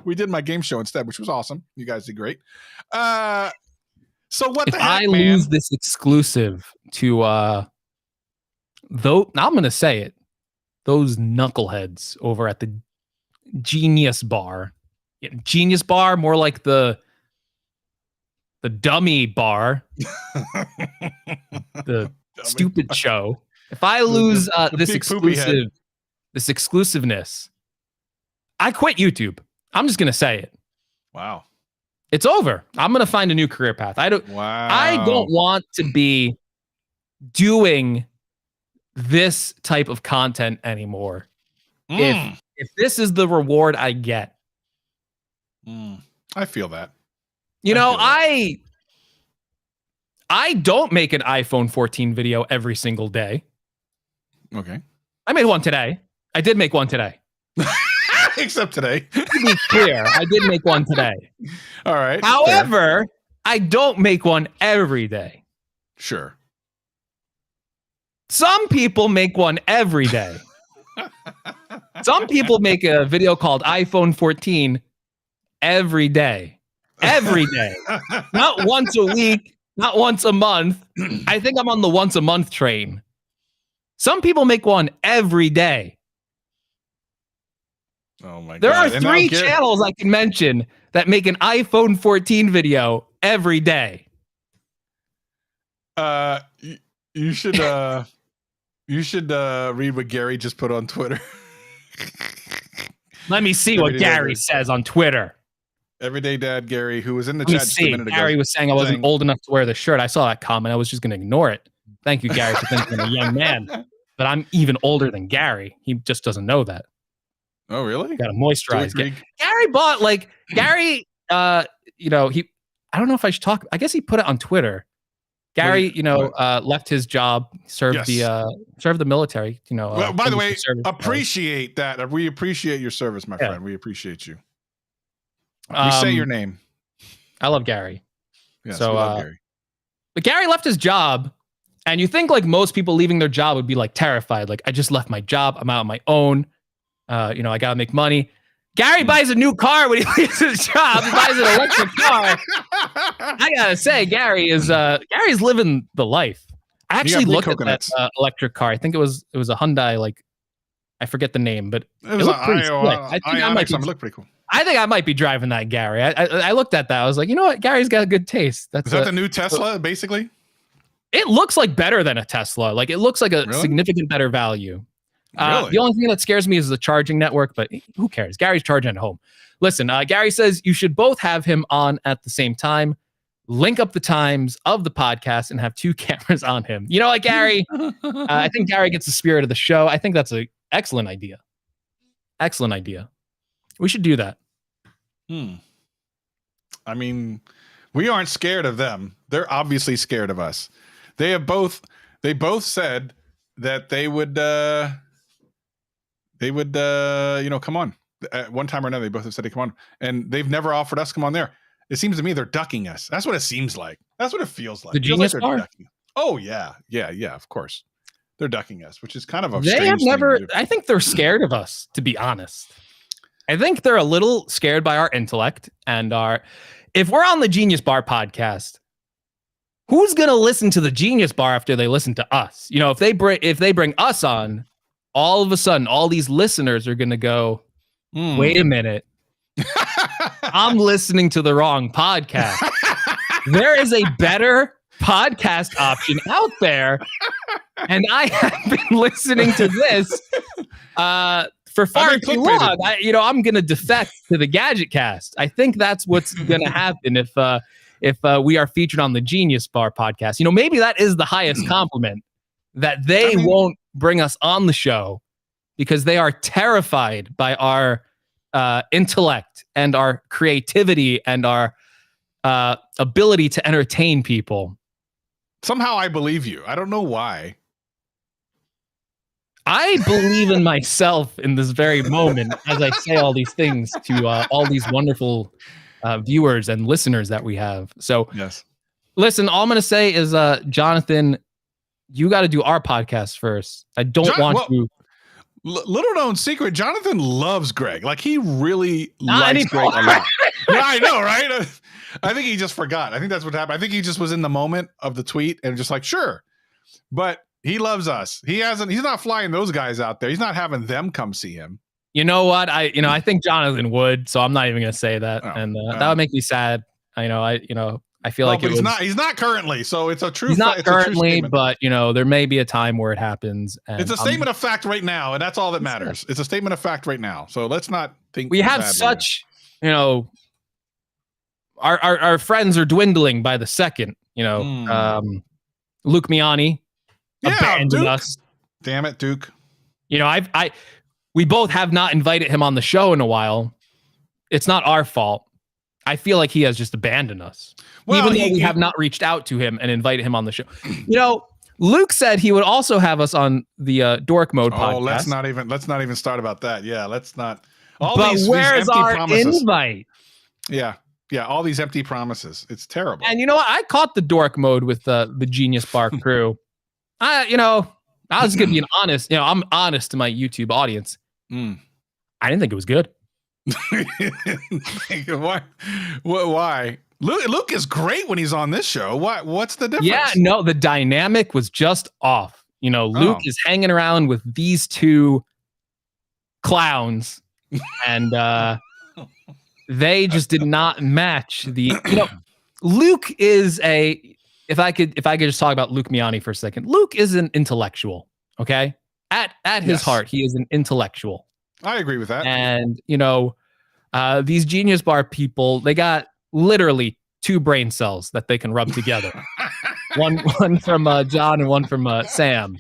We did my game show instead, which was awesome. You guys did great. So what if the heck, I man? lose this exclusive to though I'm gonna say it, those knuckleheads over at the Genius Bar. Yeah, Genius Bar, more like the dummy bar. The stupid show. If I lose this exclusiveness, I quit YouTube. I'm just gonna say it. Wow. It's over. I'm gonna find a new career path. I don't want to be doing this type of content anymore. If this is the reward I get. I feel that. I don't make an iPhone 14 video every single day. Okay. I made one today. I did make one today. Except today. To be clear, I did make one today. All right. However, I don't make one every day. Sure. Some people make one every day. Some people make a video called iPhone 14 every day. Every day. Not once a week, not once a month. I think I'm on the once a month train. Some people make one every day. Oh my God. There are 3 channels I can mention that make an iPhone 14 video every day. You should read what Gary just put on Twitter. Let me see what Gary says on Twitter. Everyday Dad Gary, who was in the chat just a minute ago. Gary was saying I wasn't old enough to wear the shirt. I saw that comment. I was just going to ignore it. Thank you, Gary, for thinking I'm a young man. But I'm even older than Gary. He just doesn't know that. Oh, really? Got to moisturize. Gary bought Gary. I don't know if I should talk. I guess he put it on Twitter. Gary, left his job, served the military. Well, by the way, appreciate that. We appreciate your service, my friend. We appreciate you. You say your name. I love Gary. Yes, So, we love Gary. But Gary left his job, and you think like most people leaving their job would be like terrified. Like, I just left my job. I'm out on my own. I got to make money. Gary buys a new car when he leaves his job. He buys an electric car. I gotta say, Gary's living the life. I actually looked at that electric car. I think it was a Hyundai. Like, I forget the name, but it looked pretty slick. I think I might look pretty cool. I think I might be driving that Gary. I looked at that. I was like, you know what? Gary's got a good taste. Is that the new Tesla, basically? It looks like better than a Tesla. Like, it looks like a significant better value. Really? The only thing that scares me is the charging network, but who cares? Gary's charging at home. Listen, Gary says you should both have him on at the same time. Link up the times of the podcast and have 2 cameras on him. You know what, Gary? I think Gary gets the spirit of the show. I think that's an excellent idea. Excellent idea. We should do that. I mean, we aren't scared of them. They're obviously scared of us. They both said that they would come on. At one time or another, they both have said they come on, and they've never offered us to come on there. It seems to me they're ducking us. That's what it seems like. That's what it feels like. The Genius Bar? Oh yeah, of course. They're ducking us, which is kind of a they have never. I think they're scared of us, to be honest. I think they're a little scared by our intellect and if we're on the Genius Bar podcast, who's going to listen to the Genius Bar after they listen to us? You know, if they bring us on, all of a sudden, all these listeners are going to go, wait a minute. I'm listening to the wrong podcast. There is a better podcast option out there. And I have been listening to this for far too long. I'm going to defect to the Gadget Cast. I think that's what's going to happen if we are featured on the Genius Bar podcast. You know, maybe that is the highest compliment, that they won't bring us on the show because they are terrified by our intellect and our creativity and our ability to entertain people. Somehow I believe you. I don't know why. I believe in myself in this very moment as I say all these things to all these wonderful viewers and listeners that we have. So, yes. Listen, all I'm going to say is, Jonathan, you got to do our podcast first. I don't want you. Little known secret, Jonathan loves Greg. Like, he really likes Greg a lot. Yeah, I know, right? I think he just forgot. I think that's what happened. I think he just was in the moment of the tweet and just like, sure. But he loves us. He's not flying those guys out there. He's not having them come see him. You know what? I think Jonathan would, so I'm not even going to say that. That would make me sad. I feel like he's not currently, so it's a true. He's not currently, but there may be a time where it happens. And it's a statement of fact right now, and that's all that matters. It's a statement of fact right now. So let's not think we have such, our friends are dwindling by the second. Luke Miani abandoned us. Damn it, Duke. We both have not invited him on the show in a while. It's not our fault. I feel like he has just abandoned us. Well, even though we have not reached out to him and invited him on the show. Luke said he would also have us on the Dork Mode podcast. Oh, let's not even start about that. Yeah, let's not. Where's our invite? Yeah, all these empty promises. It's terrible. And you know what? I caught the Dork Mode with the Genius Bar crew. I was gonna be honest. I'm honest to my YouTube audience. I didn't think it was good. Why? Luke is great when he's on this show. What's the difference? Yeah, no, the dynamic was just off. Luke is hanging around with these two clowns, and they just did not match the. Luke is a. If I could just talk about Luke Miani for a second. Luke is an intellectual. Okay, at his heart, he is an intellectual. I agree with that. And these Genius Bar people, they got literally 2 brain cells that they can rub together. one from John and one from Sam.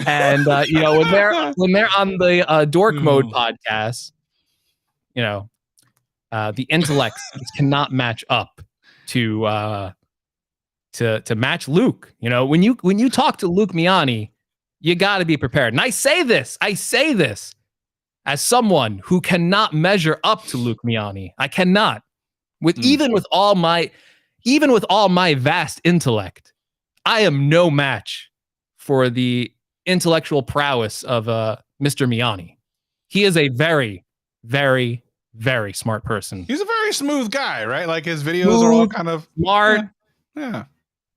And when they're on the Dork Mode podcast, the intellects cannot match up to match Luke. When you talk to Luke Miani, you got to be prepared. And I say this as someone who cannot measure up to Luke Miani. I cannot. Even with all my vast intellect, I am no match for the intellectual prowess of Mr. Miani. He is a very, very, very smart person. He's a very smooth guy, right? Like his videos are all kind of smart. Yeah.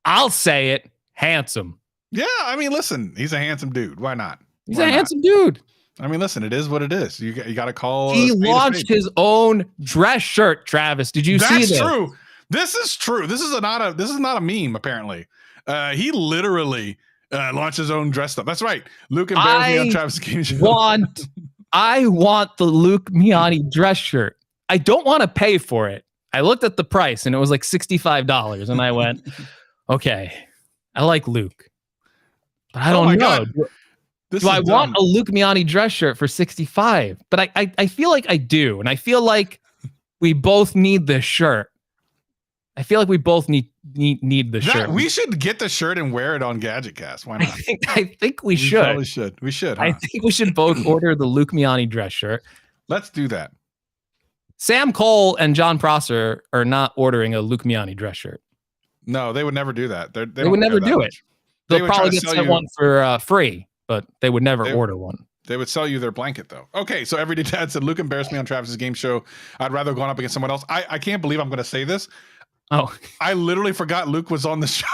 I'll say it, handsome. Yeah, I mean, listen, he's a handsome dude. Why not? He's a handsome dude. I mean, listen, it is what it is. You got to call. He launched his own dress shirt. Travis, did you see this? That's true. This is true. This is not a meme. Apparently, he literally launched his own dress stuff. That's right. Luke embarrassed me on Travis Game Show. I want the Luke Miani dress shirt. I don't want to pay for it. I looked at the price and it was like $65, and I went, okay, I like Luke, but I don't know. God. Do I want a Luke Miani dress shirt for $65? But I feel like I do. And I feel like we both need this shirt. I feel like we both need the shirt. We should get the shirt and wear it on GadgetCast. Why not? I think we should. Probably should. We should. Huh? I think we should both order the Luke Miani dress shirt. Let's do that. Sam Cole and John Prosser are not ordering a Luke Miani dress shirt. No, they would never do that. They would never do it. They'll probably get sent one for free, but they would never order one. They would sell you their blanket, though. Okay, so Everyday Dad said, Luke embarrassed me on Travis's game show. I'd rather go up against someone else. I can't believe I'm going to say this. Oh, I literally forgot Luke was on the show.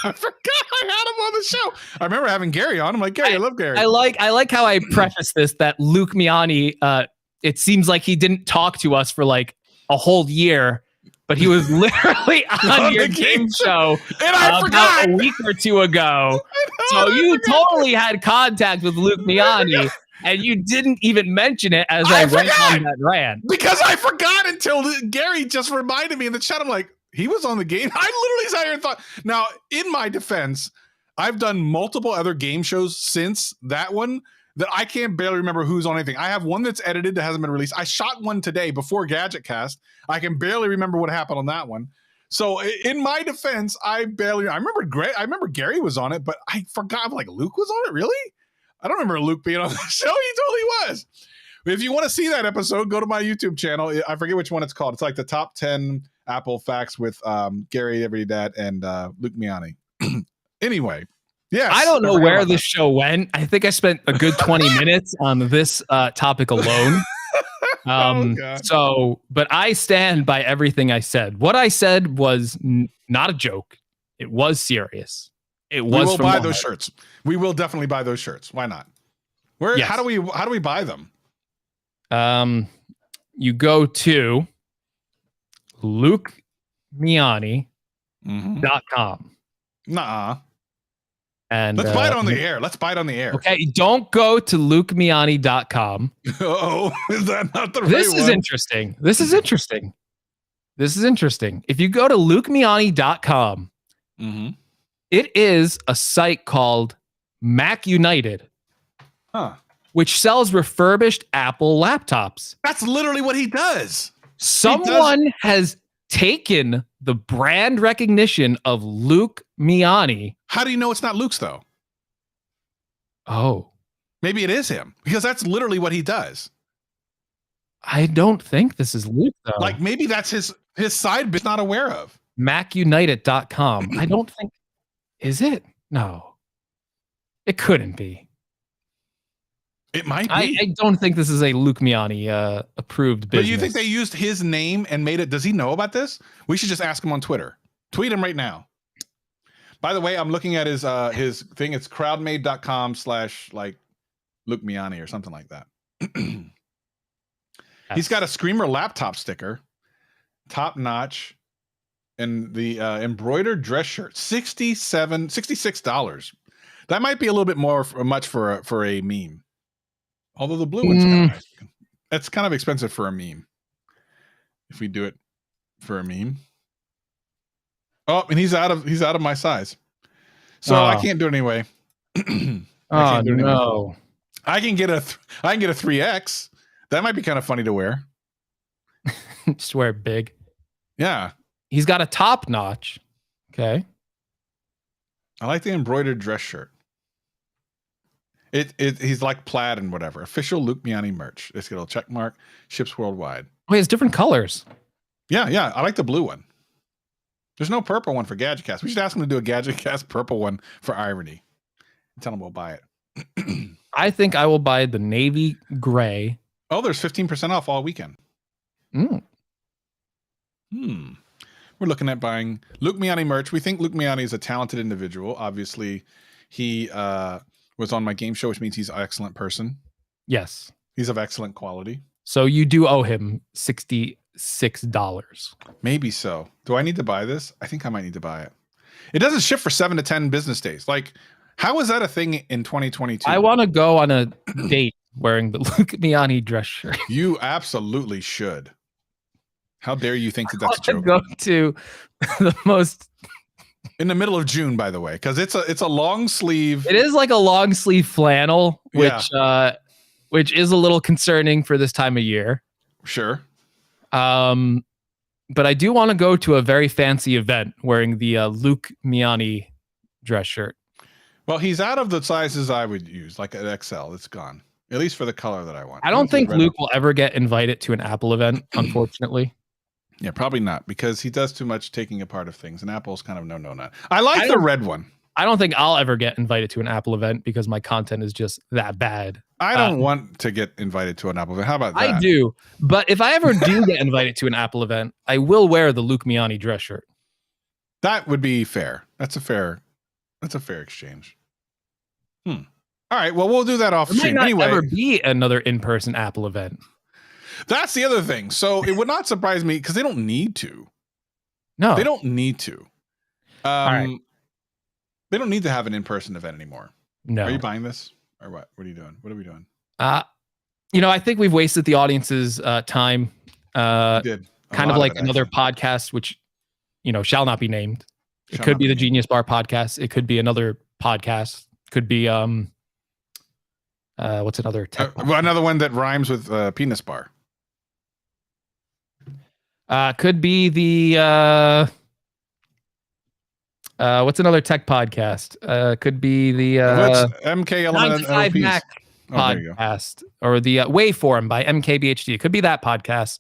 I forgot I had him on the show. I remember having Gary on. I'm like, Gary, I love Gary. I like how I preface this, that Luke Miani, it seems like he didn't talk to us for like a whole year, but he was literally on your game show and I forgot a week or two ago. So you totally had contact with Luke Miani, and you didn't even mention it as I went on that rant. Because I forgot until Gary just reminded me in the chat. I'm like, he was on the game. I literally sat here and thought. Now, in my defense, I've done multiple other game shows since that one that I can't barely remember who's on anything. I have one that's edited that hasn't been released. I shot one today before GadgetCast. I can barely remember what happened on that one. So in my defense, I remember Gary was on it, but I forgot. I'm like, Luke was on it? Really? I don't remember Luke being on the show. He totally was. If you want to see that episode, go to my YouTube channel. I forget which one it's called. It's like the top 10 Apple facts with Gary, Everyday Dad, and Luke Miani. Anyway, yes. I don't know where this show went. I think I spent a good 20 minutes on this topic alone. But I stand by everything I said. What I said was not a joke. It was serious. It was. We will buy those shirts. We will definitely buy those shirts. Why not? Where? Yes. How do we buy them? You go to LukeMiani.com. Nuh-uh. And let's buy it on the air. Let's buy it on the air. Okay, don't go to LukeMiani.com. Oh, is that not the right This is interesting. This is interesting. If you go to LukeMiani.com, it is a site called Mac United, which sells refurbished Apple laptops. That's literally what he does. Someone has taken the brand recognition of Luke Miani. How do you know it's not Luke's, though? Oh. Maybe it is him, because that's literally what he does. I don't think this is Luke, though. Like, maybe that's his side business not aware of. MacUnited.com. I don't think... Is it? No. It couldn't be. It might be. I don't think this is a Luke Miani approved business. But you think they used his name and made it? Does he know about this? We should just ask him on Twitter. Tweet him right now. By the way, I'm looking at his thing. It's crowdmade.com/like Luke Miani or something like that. He's got a Screamer laptop sticker, top notch, and the embroidered dress shirt, $66. That might be a little bit much for a meme. Although the blue one's kind of nice. It's kind of expensive for a meme. If we do it for a meme. Oh, and he's out of my size. So I can't do it anyway. No. I can get a 3X. That might be kind of funny to wear. Just wear it big. Yeah. He's got a top notch. Okay. I like the embroidered dress shirt. He's like plaid and whatever. Official Luke Miani merch. It's got a check mark. Ships worldwide. Oh, he has different colors. Yeah. I like the blue one. There's no purple one for GadgetCast. We should ask them to do a GadgetCast purple one for Irony. Tell them we'll buy it. I think I will buy the navy gray. Oh, there's 15% off all weekend. Mm. We're looking at buying Luke Miani merch. We think Luke Miani is a talented individual. Obviously, he was on my game show, which means he's an excellent person. Yes. He's of excellent quality. So you do owe him $66. Maybe so. Do I need to buy this? I think I might need to buy it. It doesn't ship for 7 to 10 business days. Like, how is that a thing in 2022? I want to go on a date wearing the Luke Miani dress shirt. You absolutely should. How dare you think that that's a joke? Go to the most in the middle of June, by the way, because it's a long sleeve. It is like a long sleeve flannel, which is a little concerning for this time of year. Sure. But I do want to go to a very fancy event wearing the Luke Miani dress shirt. Well, he's out of the sizes I would use, like an XL. It's gone, at least for the color that I want. I don't think Luke will ever get invited to an Apple event, unfortunately. Yeah, probably not, because he does too much taking apart of things, and Apple's kind of no. I like the red one. I don't think I'll ever get invited to an Apple event because my content is just that bad. I don't want to get invited to an Apple event. How about that? I do, but if I ever do get invited to an Apple event, I will wear the Luke Miani dress shirt. That would be fair. That's a fair exchange. All right. Well, we'll do that off stream. There might not anyway, ever be another in-person Apple event. That's the other thing. So it would not surprise me because they don't need to. No, they don't need to. All right. They don't need to have an in-person event anymore. No. Are you buying this or what? What are you doing? What are we doing? I think we've wasted the audience's time. Did kind of like another podcast, which shall not be named. It could be the Genius Bar podcast. It could be another podcast. Could be what's another another one that rhymes with penis bar. Could be the what's another tech podcast? Could be the MK 9 to 5 Mac podcast or the Waveform by MKBHD. It could be that podcast.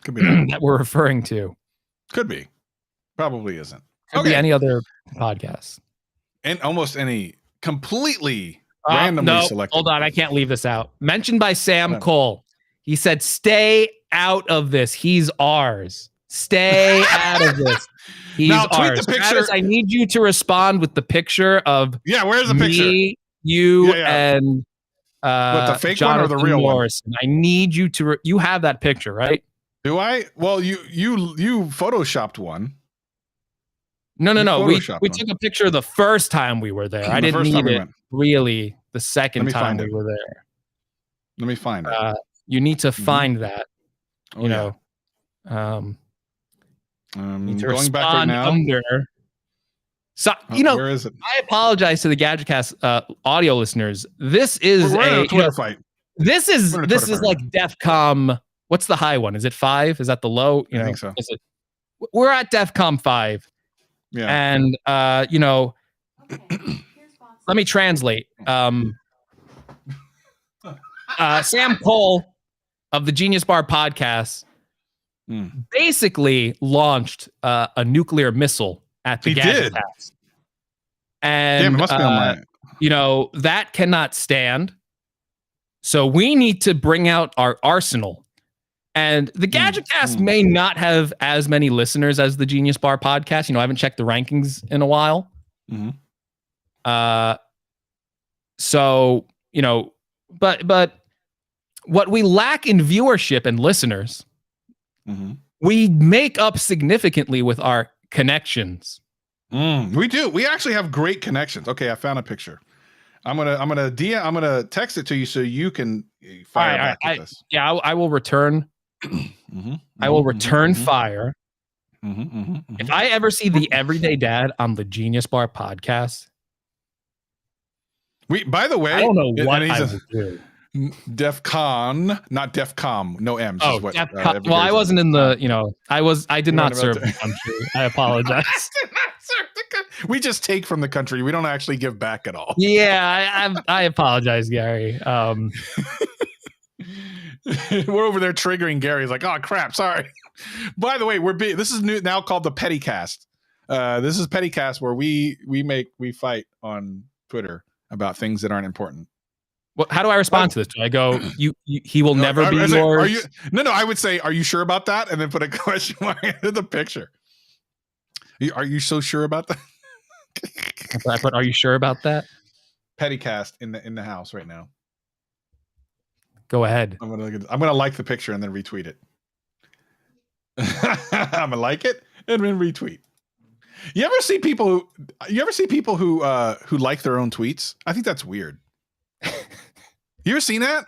Could be that. that we're referring to. Could be. Probably isn't. Could be any other podcast. And almost any completely randomly selected. Hold on, I can't leave this out. Mentioned by Sam Cole. He said, "Stay out of this. He's ours. Stay out of this. He's now, tweet ours." the picture. Travis, I need you to respond with the picture of where's the picture? Me, you, and what, the fake Jonathan one or the real Morrison. one? I need you to. You have that picture, right? Do I? Well, you photoshopped one. No. We took a picture the first time we were there. I didn't need it really the second time we were there. Let me find it. You need to find that. Going back right now. Where is it? I apologize to the GadgetCast audio listeners. This is a Twitter fight. This is like DEFCON. What's the high one? Is it 5? Is that the low? I think so. We're at DEFCON 5. Yeah. And let me translate. Sam Cole of the Genius Bar podcast basically launched a nuclear missile at the GadgetCast. And damn, it must be online. That cannot stand. So we need to bring out our arsenal. And the GadgetCast may not have as many listeners as the Genius Bar podcast. I haven't checked the rankings in a while. But what we lack in viewership and listeners, we make up significantly with our connections. We do. We actually have great connections. Okay, I found a picture. I'm gonna text it to you so you can fire back at this. Yeah, I will return. I will return fire. If I ever see the Everyday Dad on the Genius Bar podcast, by the way, I don't know what I will do. DEFCON, not DEFCOM, no M's. Oh, DEFCON. Well, I wasn't in the. I did not serve the country. I apologize. We just take from the country. We don't actually give back at all. Yeah, I apologize, Gary. We're over there triggering Gary. He's like, oh crap, sorry. By the way, this is new now called the Petty Cast. This is Petty Cast where we fight on Twitter about things that aren't important. Well, how do I respond to this? Do I go, he will never be yours? No, I would say, are you sure about that? And then put a question mark into the picture. Are you so sure about that? I put, are you sure about that? Petty Cast in the house right now. Go ahead. I'm gonna like the picture and then retweet it. I'm gonna like it and then retweet. You ever see people who like their own tweets? I think that's weird. You ever seen that?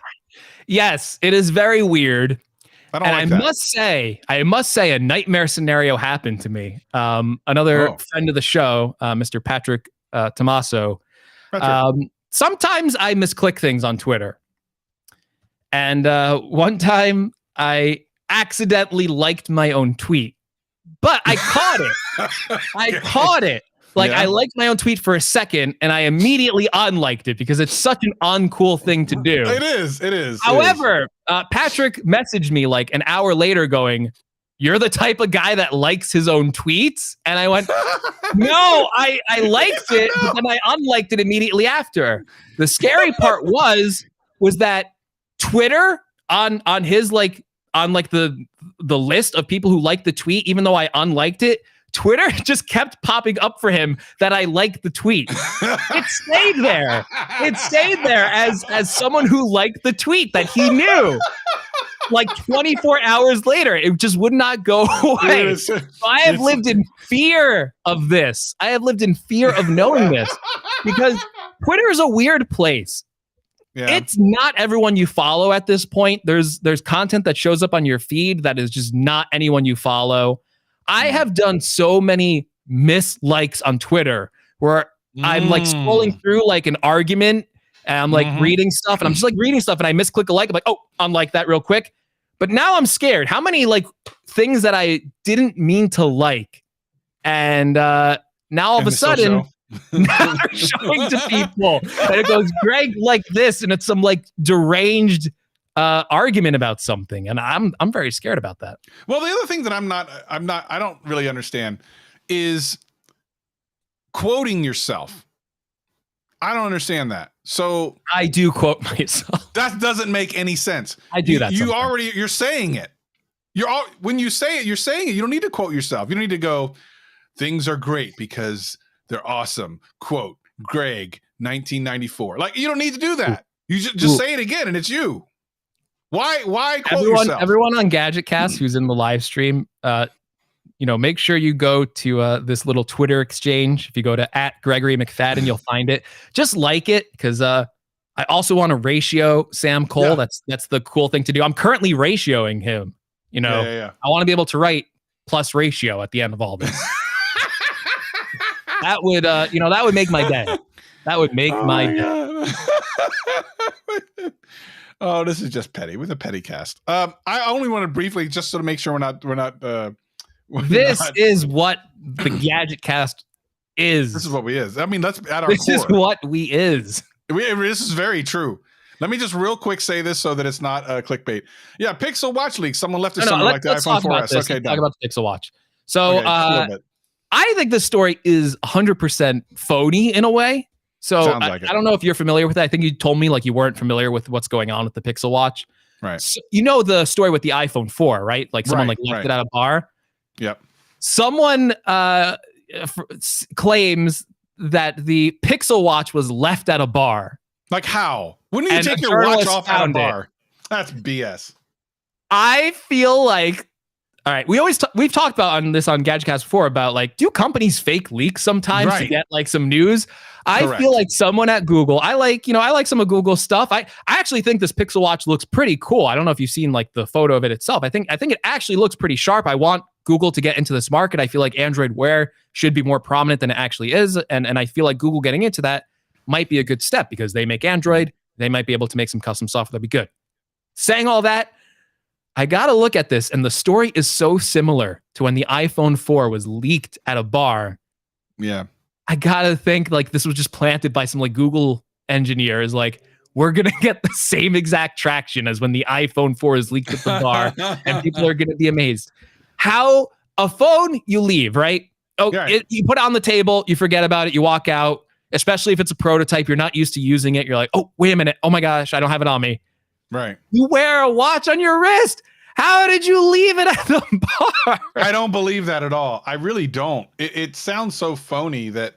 Yes, it is very weird. I must say a nightmare scenario happened to me. Another friend of the show, Mr. Patrick Tommaso. Sometimes I misclick things on Twitter. And one time I accidentally liked my own tweet, but I caught it. I liked my own tweet for a second and I immediately unliked it because it's such an uncool thing to do. It is. However, Patrick messaged me like an hour later going, "You're the type of guy that likes his own tweets?" And I went, "No, I liked it, but then I unliked it immediately after." The scary part was that Twitter on his on the list of people who liked the tweet, even though I unliked it, Twitter just kept popping up for him that I liked the tweet. It stayed there. It stayed there as someone who liked the tweet that he knew. Like 24 hours later, it just would not go away. So I have lived in fear of this. I have lived in fear of knowing this because Twitter is a weird place. Yeah. It's not everyone you follow at this point. There's content that shows up on your feed that is just not anyone you follow. I have done so many mislikes on Twitter where I'm like scrolling through like an argument and I'm like reading stuff and I'm just like reading stuff and I misclick a like. I'm like, oh, unlike that real quick. But now I'm scared. How many like things that I didn't mean to like, and now all of a sudden now they're showing to people, and it goes, Greg like this, and it's some like deranged argument about something, and I'm very scared about that. Well, the other thing that I don't really understand is quoting yourself. I don't understand that. So I do quote myself. That doesn't make any sense. I do that. You're saying it. When you say it, you're saying it. You don't need to quote yourself. You don't need to go, things are great because they're awesome. Quote, Greg, 1994. Like, you don't need to do that. You just say it again and it's you. Why quote yourself? Everyone on Gadget Cast who's in the live stream, make sure you go to this little Twitter exchange. If you go to @GregoryMcFadden, you'll find it. Just like it, because I also want to ratio Sam Cole. Yeah. That's the cool thing to do. I'm currently ratioing him. I want to be able to write plus ratio at the end of all this. That would make my day. That would make my day. Oh, this is just petty with a petty cast. I only want to briefly, just so to make sure we're not. This is what the Gadget Cast is. This is what we is. I mean, that's at our core. This is what we is. This is very true. Let me just real quick say this so that it's not clickbait. Yeah, Pixel Watch leak. Someone left something like the iPhone 4S. Okay, talk about the Pixel Watch. So I think this story is 100% phony in a way. So I don't know if you're familiar with that. I think you told me like you weren't familiar with what's going on with the Pixel Watch. Right. So, the story with the iPhone 4, right? Like someone left it at a bar. Yep. Someone claims that the Pixel Watch was left at a bar. Like how? Wouldn't you take your watch off at a bar? That's BS. I feel like, all right, we've talked about on GadgetCast before about like, do companies fake leaks sometimes to get like some news? I feel like someone at Google, I like some of Google's stuff. I actually think this Pixel Watch looks pretty cool. I don't know if you've seen like the photo of it itself. I think it actually looks pretty sharp. I want Google to get into this market. I feel like Android Wear should be more prominent than it actually is. And I feel like Google getting into that might be a good step because they make Android. They might be able to make some custom software that'd be good. Saying all that, I got to look at this. And the story is so similar to when the iPhone 4 was leaked at a bar. Yeah. I got to think like this was just planted by some like Google engineers. Like, we're going to get the same exact traction as when the iPhone 4 is leaked at the bar, and people are going to be amazed. How a phone you leave, right? Oh, Right. you put it on the table, you forget about it, you walk out, especially if it's a prototype, you're not used to using it. You're like, oh, wait a minute. Oh my gosh, I don't have it on me. Right. You wear a watch on your wrist. How did you leave it at the bar? I don't believe that at all. I really don't. It sounds so phony that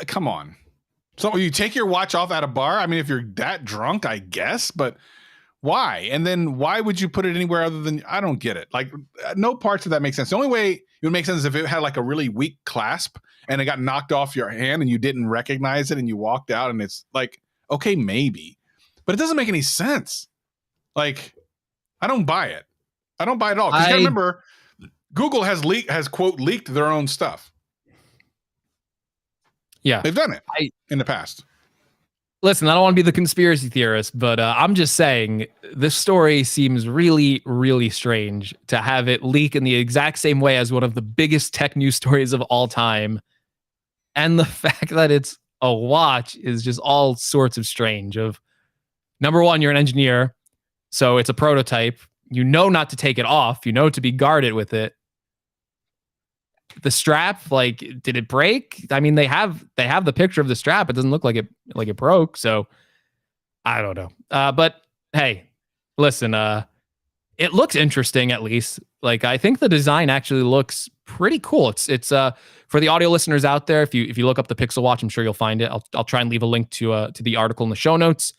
come on. So you take your watch off at a bar? I mean, if you're that drunk, I guess, but why? And then why would you put it anywhere other than, I don't get it. Like, no parts of that make sense. The only way it would make sense is if it had like a really weak clasp and it got knocked off your hand and you didn't recognize it and you walked out, and it's like, okay, maybe, but it doesn't make any sense. Like, I don't buy it. I don't buy it at all. Because you gotta remember, Google has quote leaked their own stuff. Yeah, they've done it in the past. Listen, I don't want to be the conspiracy theorist, but I'm just saying this story seems really, really strange to have it leak in the exact same way as one of the biggest tech news stories of all time. And the fact that it's a watch is just all sorts of strange. Of number one, you're an engineer, so it's a prototype. You know not to take it off. You know to be guarded with it. The strap, like, did it break? I mean, they have the picture of the strap. It doesn't look like it broke. So I don't know. But hey, listen, it looks interesting at least. Like, I think the design actually looks pretty cool. It's for the audio listeners out there. If you look up the Pixel Watch, I'm sure you'll find it. I'll try and leave a link to the article in the show notes.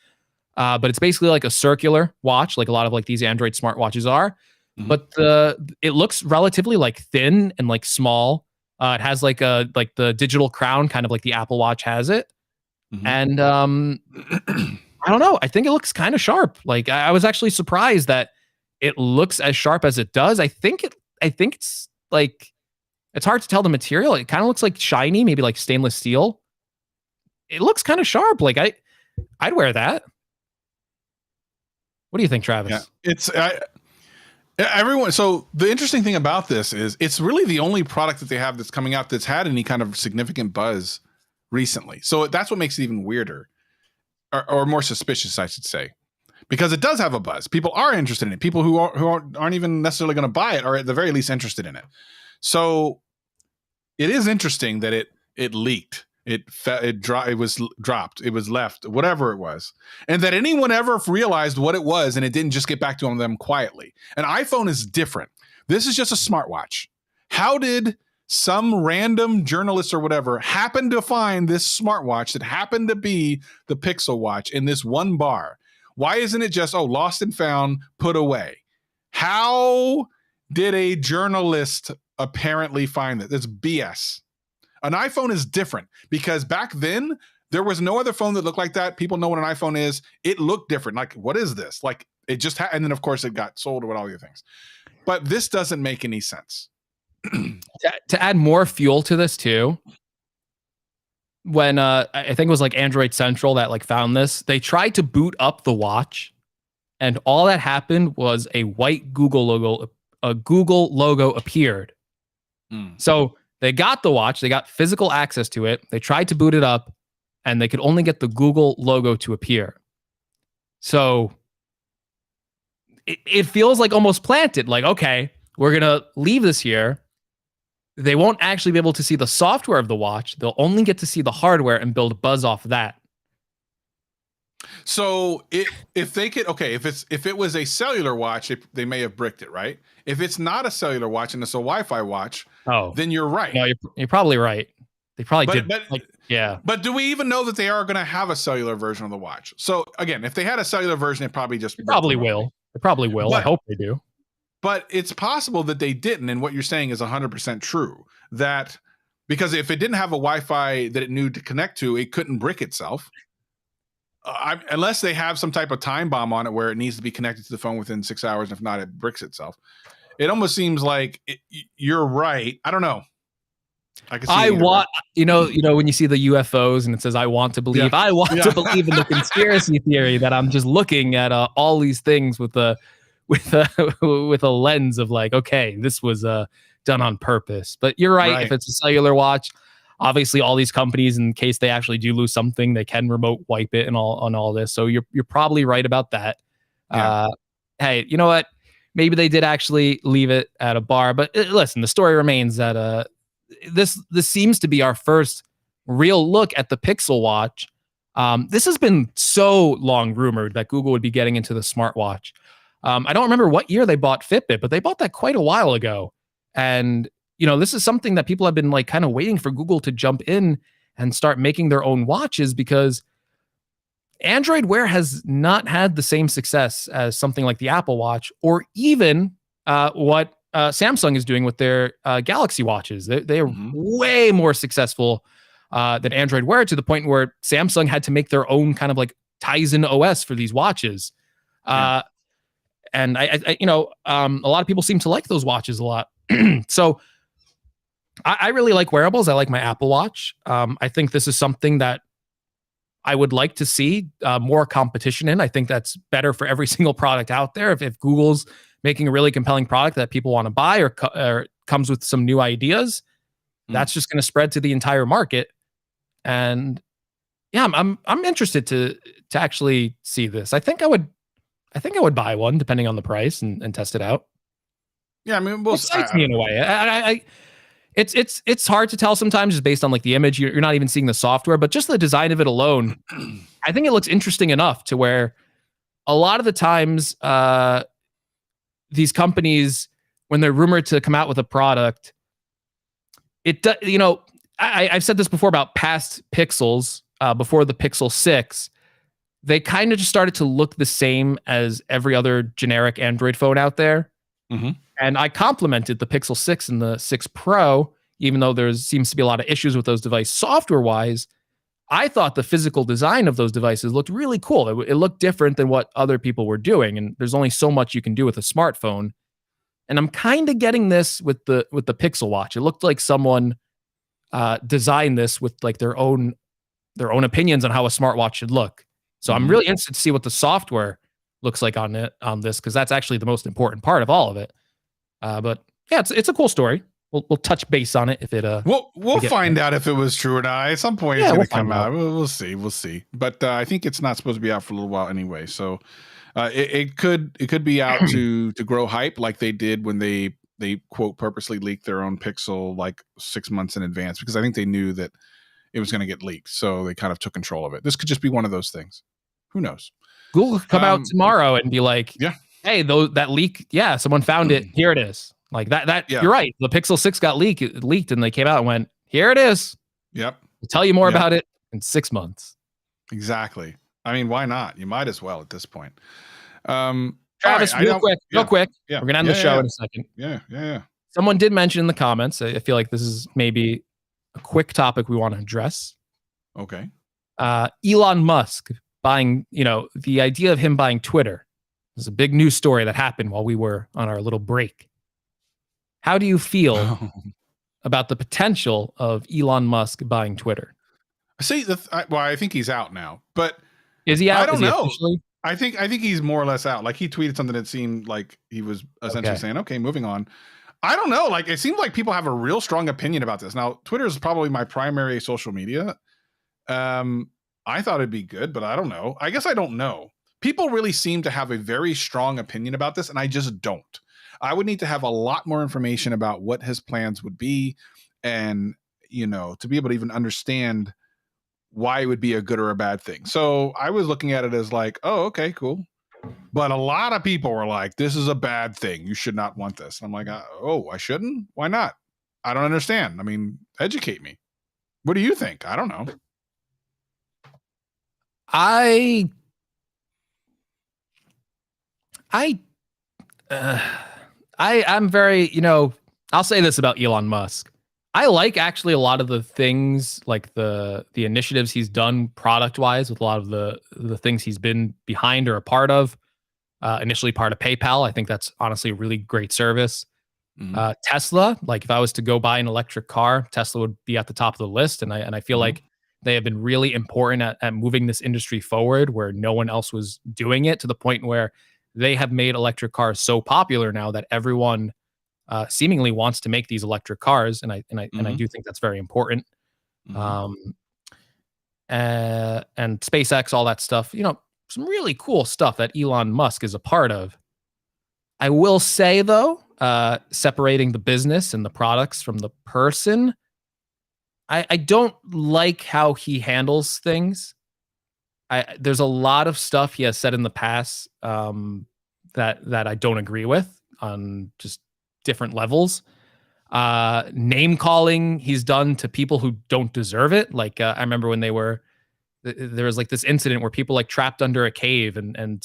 But it's basically like a circular watch, like a lot of like these Android smartwatches are. Mm-hmm. But it looks relatively like thin and like small. It has like the digital crown, kind of like the Apple Watch has it. Mm-hmm. And I don't know. I think it looks kind of sharp. Like, I was actually surprised that it looks as sharp as it does. I think it's like, it's hard to tell the material. It kind of looks like shiny, maybe like stainless steel. It looks kind of sharp. Like, I'd wear that. What do you think, Travis? Yeah, everyone. So the interesting thing about this is it's really the only product that they have that's coming out that's had any kind of significant buzz recently. So that's what makes it even weirder, or more suspicious, I should say, because it does have a buzz. People are interested in it. People who aren't even necessarily going to buy it are at the very least interested in it. So it is interesting that it leaked. It was dropped. It was left, whatever it was. And that anyone ever realized what it was and it didn't just get back to them quietly. An iPhone is different. This is just a smartwatch. How did some random journalist or whatever happen to find this smartwatch that happened to be the Pixel Watch in this one bar? Why isn't it just, lost and found, put away? How did a journalist apparently find that? That's BS. An iPhone is different because back then there was no other phone that looked like that. People know what an iPhone is. It looked different. Like, what is this? Like, it just and then of course it got sold with all the other things. But this doesn't make any sense. To add more fuel to this too, when I think it was like Android Central that like found this, they tried to boot up the watch, and all that happened was a white Google logo appeared. So they got the watch, they got physical access to it, they tried to boot it up, and they could only get the Google logo to appear. So it feels like almost planted, like, okay, we're going to leave this here. They won't actually be able to see the software of the watch. They'll only get to see the hardware and build buzz off of that. So if it was a cellular watch, they may have bricked it, right? If it's not a cellular watch and it's a Wi-Fi watch, then you're right. No, you're probably right. They probably did. Yeah. But do we even know that they are going to have a cellular version of the watch? So again, if they had a cellular version, it probably just will. They probably will. I hope they do. But it's possible that they didn't, and what you're saying is 100% true. That because if it didn't have a Wi-Fi that it knew to connect to, it couldn't brick itself. Unless they have some type of time bomb on it where it needs to be connected to the phone within 6 hours. If not, it bricks itself. It almost seems like you're right. I don't know. I want, you know, when you see the UFOs and it says, I want to believe, I want to believe in the conspiracy theory that I'm just looking at all these things with a lens of like, okay, this was done on purpose. But you're right. If it's a cellular watch, obviously all these companies, in case they actually do lose something, they can remote wipe it and all this. So you're probably right about that. Yeah. Hey, you know what? Maybe they did actually leave it at a bar, but listen, the story remains that this seems to be our first real look at the Pixel Watch. This has been so long rumored that Google would be getting into the smartwatch. I don't remember what year they bought Fitbit, but they bought that quite a while ago. And, this is something that people have been like kind of waiting for Google to jump in and start making their own watches, because Android Wear has not had the same success as something like the Apple Watch, or even what Samsung is doing with their Galaxy watches. They are way more successful than Android Wear, to the point where Samsung had to make their own kind of like Tizen OS for these watches. And a lot of people seem to like those watches a lot. So I really like wearables. I like my Apple Watch. I think this is something that I would like to see more competition in. I think that's better for every single product out there. If Google's making a really compelling product that people want to buy, or comes with some new ideas, that's just going to spread to the entire market. And yeah, I'm interested to actually see this. I think I would buy one depending on the price and test it out. Yeah, I mean, it excites me in a way. It's hard to tell sometimes just based on like the image. You're not even seeing the software, but just the design of it alone, I think it looks interesting enough to where a lot of the times these companies, when they're rumored to come out with a product, I've said this before about past Pixels, before the Pixel 6, they kind of just started to look the same as every other generic Android phone out there. And I complimented the Pixel 6 and the 6 Pro, even though there seems to be a lot of issues with those devices software-wise. I thought the physical design of those devices looked really cool. It looked different than what other people were doing, and there's only so much you can do with a smartphone. And I'm kind of getting this with the Pixel Watch. It looked like someone designed this with like their own opinions on how a smartwatch should look. So I'm really interested to see what the software looks like on this, because that's actually the most important part of all of it. But yeah, it's a cool story. We'll touch base on it if it. We'll find out if it was true or not. At some point, it's going to come out. We'll see. But I think it's not supposed to be out for a little while anyway. So it could be out to grow hype, like they did when they quote purposely leaked their own Pixel like 6 months in advance, because I think they knew that it was going to get leaked. So they kind of took control of it. This could just be one of those things. Who knows? Google could come out tomorrow and be like, hey, that leak, someone found it. Here it is. Like that. You're right. The Pixel 6 got leaked, and they came out and went, here it is. Yep. We'll tell you more about it in 6 months. Exactly. I mean, why not? You might as well at this point. Travis, real quick. Yeah. We're going to end the show in a second. Yeah. Someone did mention in the comments, I feel like this is maybe a quick topic we want to address. Okay. Elon Musk buying, the idea of him buying Twitter. There's a big news story that happened while we were on our little break. How do you feel about the potential of Elon Musk buying Twitter? See, I think he's out now, but is he out? I don't know. Officially? I think he's more or less out. Like he tweeted something that seemed like he was essentially saying, "Okay, moving on." I don't know. Like it seems like people have a real strong opinion about this. Now, Twitter is probably my primary social media. I thought it'd be good, but I don't know. I guess I don't know. People really seem to have a very strong opinion about this, and I just don't. I would need to have a lot more information about what his plans would be, and to be able to even understand why it would be a good or a bad thing. So I was looking at it as like, oh, okay, cool. But a lot of people were like, this is a bad thing. You should not want this. And I'm like, oh, I shouldn't? Why not? I don't understand. I mean, educate me. What do you think? I don't know. I'm very, I'll say this about Elon Musk. I like actually a lot of the things, like the initiatives he's done product wise with a lot of the things he's been behind or a part of. Initially part of PayPal. I think that's honestly a really great service. Tesla, like if I was to go buy an electric car, Tesla would be at the top of the list. And I feel like they have been really important at moving this industry forward where no one else was doing it, to the point where they have made electric cars so popular now that everyone seemingly wants to make these electric cars. And I do think that's very important. and SpaceX, all that stuff. Some really cool stuff that Elon Musk is a part of. I will say though, separating the business and the products from the person, I don't like how he handles things. There's a lot of stuff he has said in the past that I don't agree with on just different levels. Name calling he's done to people who don't deserve it. Like I remember when there was like this incident where people like trapped under a cave and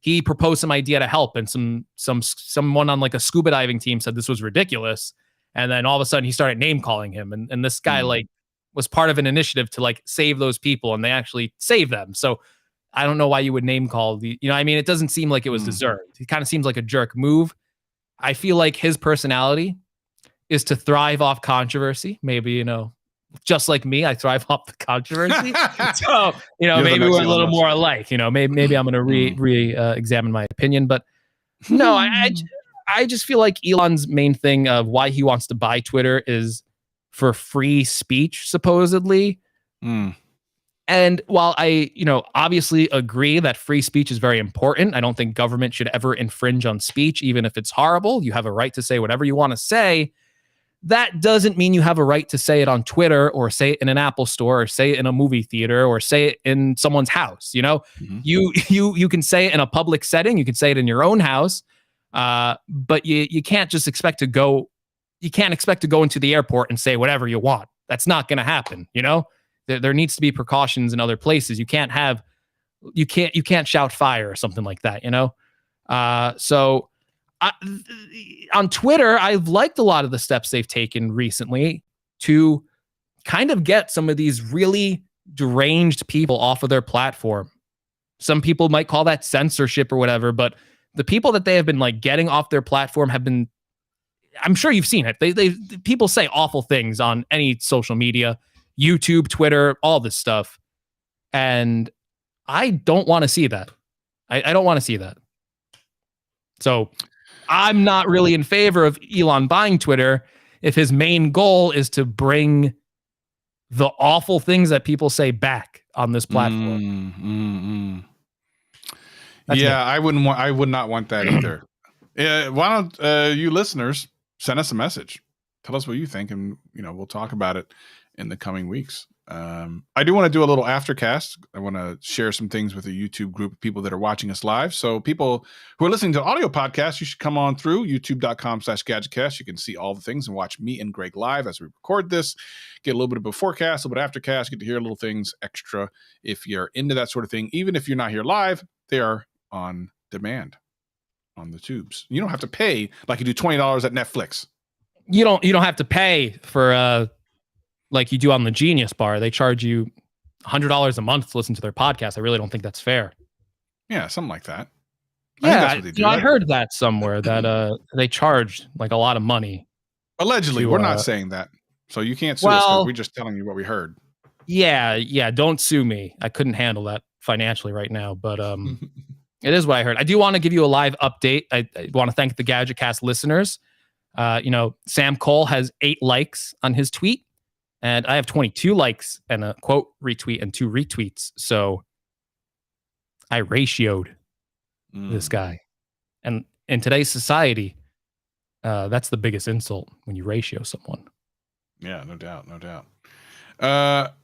he proposed some idea to help, and someone on like a scuba diving team said this was ridiculous. And then all of a sudden he started name calling him. And this guy like was part of an initiative to like save those people, and they actually saved them. So I don't know why you would name call it doesn't seem like it was deserved. He kind of seems like a jerk move. I feel like his personality is to thrive off controversy. Maybe, just like me, I thrive off the controversy. So, maybe we're a little more alike. Maybe I'm going to re-examine my opinion. But no, I just feel like Elon's main thing of why he wants to buy Twitter is for free speech, supposedly. And while I, obviously agree that free speech is very important, I don't think government should ever infringe on speech, even if it's horrible. You have a right to say whatever you want to say. That doesn't mean you have a right to say it on Twitter, or say it in an Apple store, or say it in a movie theater, or say it in someone's house. You can say it in a public setting. You can say it in your own house. But you can't just expect to go. You can't expect to go into the airport and say whatever you want. That's not going to happen. There needs to be precautions in other places. You can't shout fire or something like that. So on Twitter, I've liked a lot of the steps they've taken recently to kind of get some of these really deranged people off of their platform. Some people might call that censorship or whatever, but the people that they have been like getting off their platform have been, I'm sure you've seen it. People say awful things on any social media, YouTube, Twitter, all this stuff. And I don't want to see that. I don't want to see that. So I'm not really in favor of Elon buying Twitter if his main goal is to bring the awful things that people say back on this platform. Yeah, I would not want that either. Why don't you listeners send us a message? Tell us what you think, and we'll talk about it in the coming weeks. I do want to do a little aftercast. I want to share some things with a YouTube group of people that are watching us live. So people who are listening to audio podcasts, you should come on through youtube.com/gadgetcast. You can see all the things and watch me and Greg live as we record this. Get a little bit of beforecast, a little bit of aftercast, get to hear little things extra. If you're into that sort of thing, even if you're not here live, they are on demand on the tubes. You don't have to pay like you do $20 at Netflix. You don't have to pay for like you do on the Genius Bar. They charge you $100 a month to listen to their podcast. I really don't think that's fair. Yeah, something like that. Yeah, I heard that somewhere that they charge like a lot of money. Allegedly, we're not saying that, so you can't sue us because we're just telling you what we heard. Yeah, don't sue me. I couldn't handle that financially right now, but it is what I heard. I do want to give you a live update. I want to thank the Gadget Cast listeners. Sam Cole has 8 likes on his tweet, and I have 22 likes and a quote retweet and 2 retweets. So I ratioed this guy. And in today's society, that's the biggest insult, when you ratio someone. Yeah, no doubt.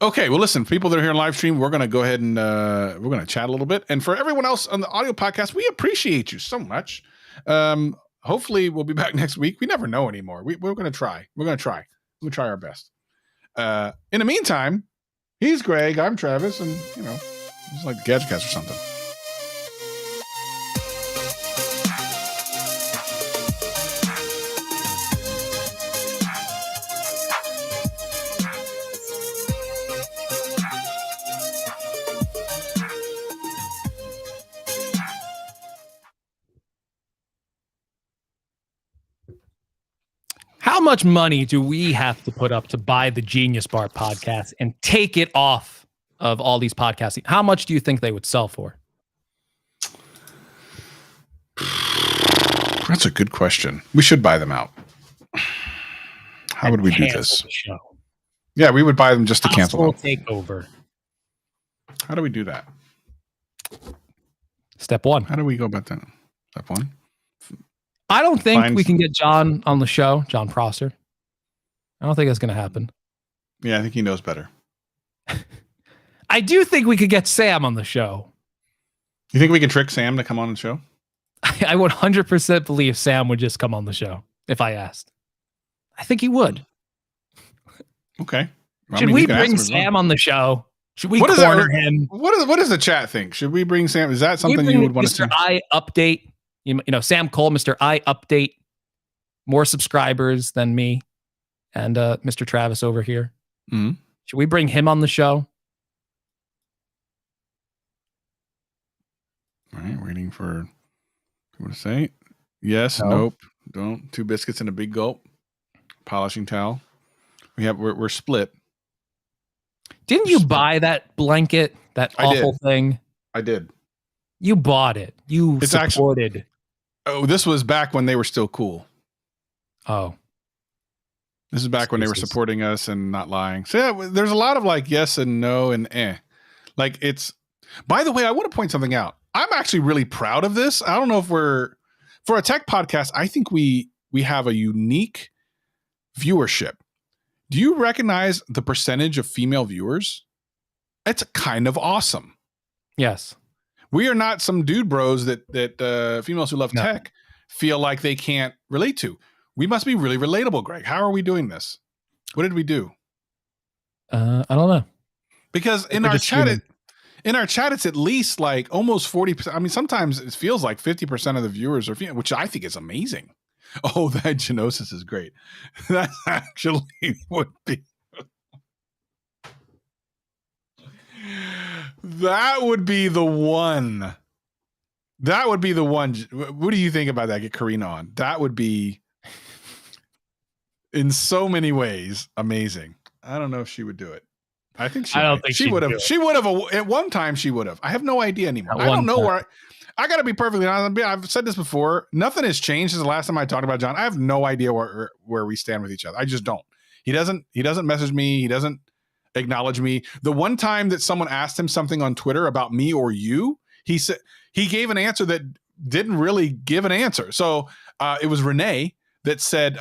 Okay, well, listen, people that are here on live stream, we're going to go ahead and we're going to chat a little bit. And for everyone else on the audio podcast, we appreciate you so much. Hopefully we'll be back next week. We never know anymore. We're going to try. We'll try our best. In the meantime, he's Greg, I'm Travis, and it's like the Gadget Cast or something. How much money do we have to put up to buy the Genius Bar podcast and take it off of all these podcasting? How much do you think they would sell for? That's a good question. We should buy them out. How would we do this? Yeah, we would buy them just to cancel them. Takeover. How do we do that? Step 1. How do we go about that? Step 1. I don't think we can get John on the show, John Prosser. I don't think that's going to happen. Yeah, I think he knows better. I do think we could get Sam on the show. You think we can trick Sam to come on the show? I would 100% believe Sam would just come on the show if I asked. I think he would. Okay. Should we bring Sam on the show? Should we corner him? What does the chat think? Should we bring Sam? Is that something you would want to see? Mr. I update. You know, Sam Cole, Mr. I update. More subscribers than me and Mr. Travis over here. Mm-hmm. Should we bring him on the show? All right, waiting for what to say. Yes, No. Nope, don't. 2 biscuits and a big gulp. Polishing towel. We're split. Didn't you buy that blanket? That awful thing? I did. You bought it. You supported. This was back when they were still cool. Oh. This is back when they were supporting us and not lying. So yeah, there's a lot of like yes and no and eh. Like it's. By the way, I want to point something out. I'm actually really proud of this. I don't know if for a tech podcast, I think we have a unique viewership. Do you recognize the percentage of female viewers? It's kind of awesome. Yes. We are not some dude bros that females who love tech feel like they can't relate to. We must be really relatable, Greg. How are we doing this? What did we do? I don't know. Because in our chat, it's at least like almost 40%. I mean, sometimes it feels like 50% of the viewers are female, which I think is amazing. Oh, that genosis is great. That actually would be. That would be the one. That would be the one. What do you think about that? Get Karina on. That would be, in so many ways, amazing. I don't know if she would do it. I think she. I don't think she would have. She would have at one time. She would have. I have no idea anymore. I don't know where. I got to be perfectly honest. I've said this before. Nothing has changed since the last time I talked about John. I have no idea where we stand with each other. I just don't. He doesn't message me. He doesn't acknowledge me. The one time that someone asked him something on Twitter about me or you, he said he gave an answer that didn't really give an answer. So it was Renee that said,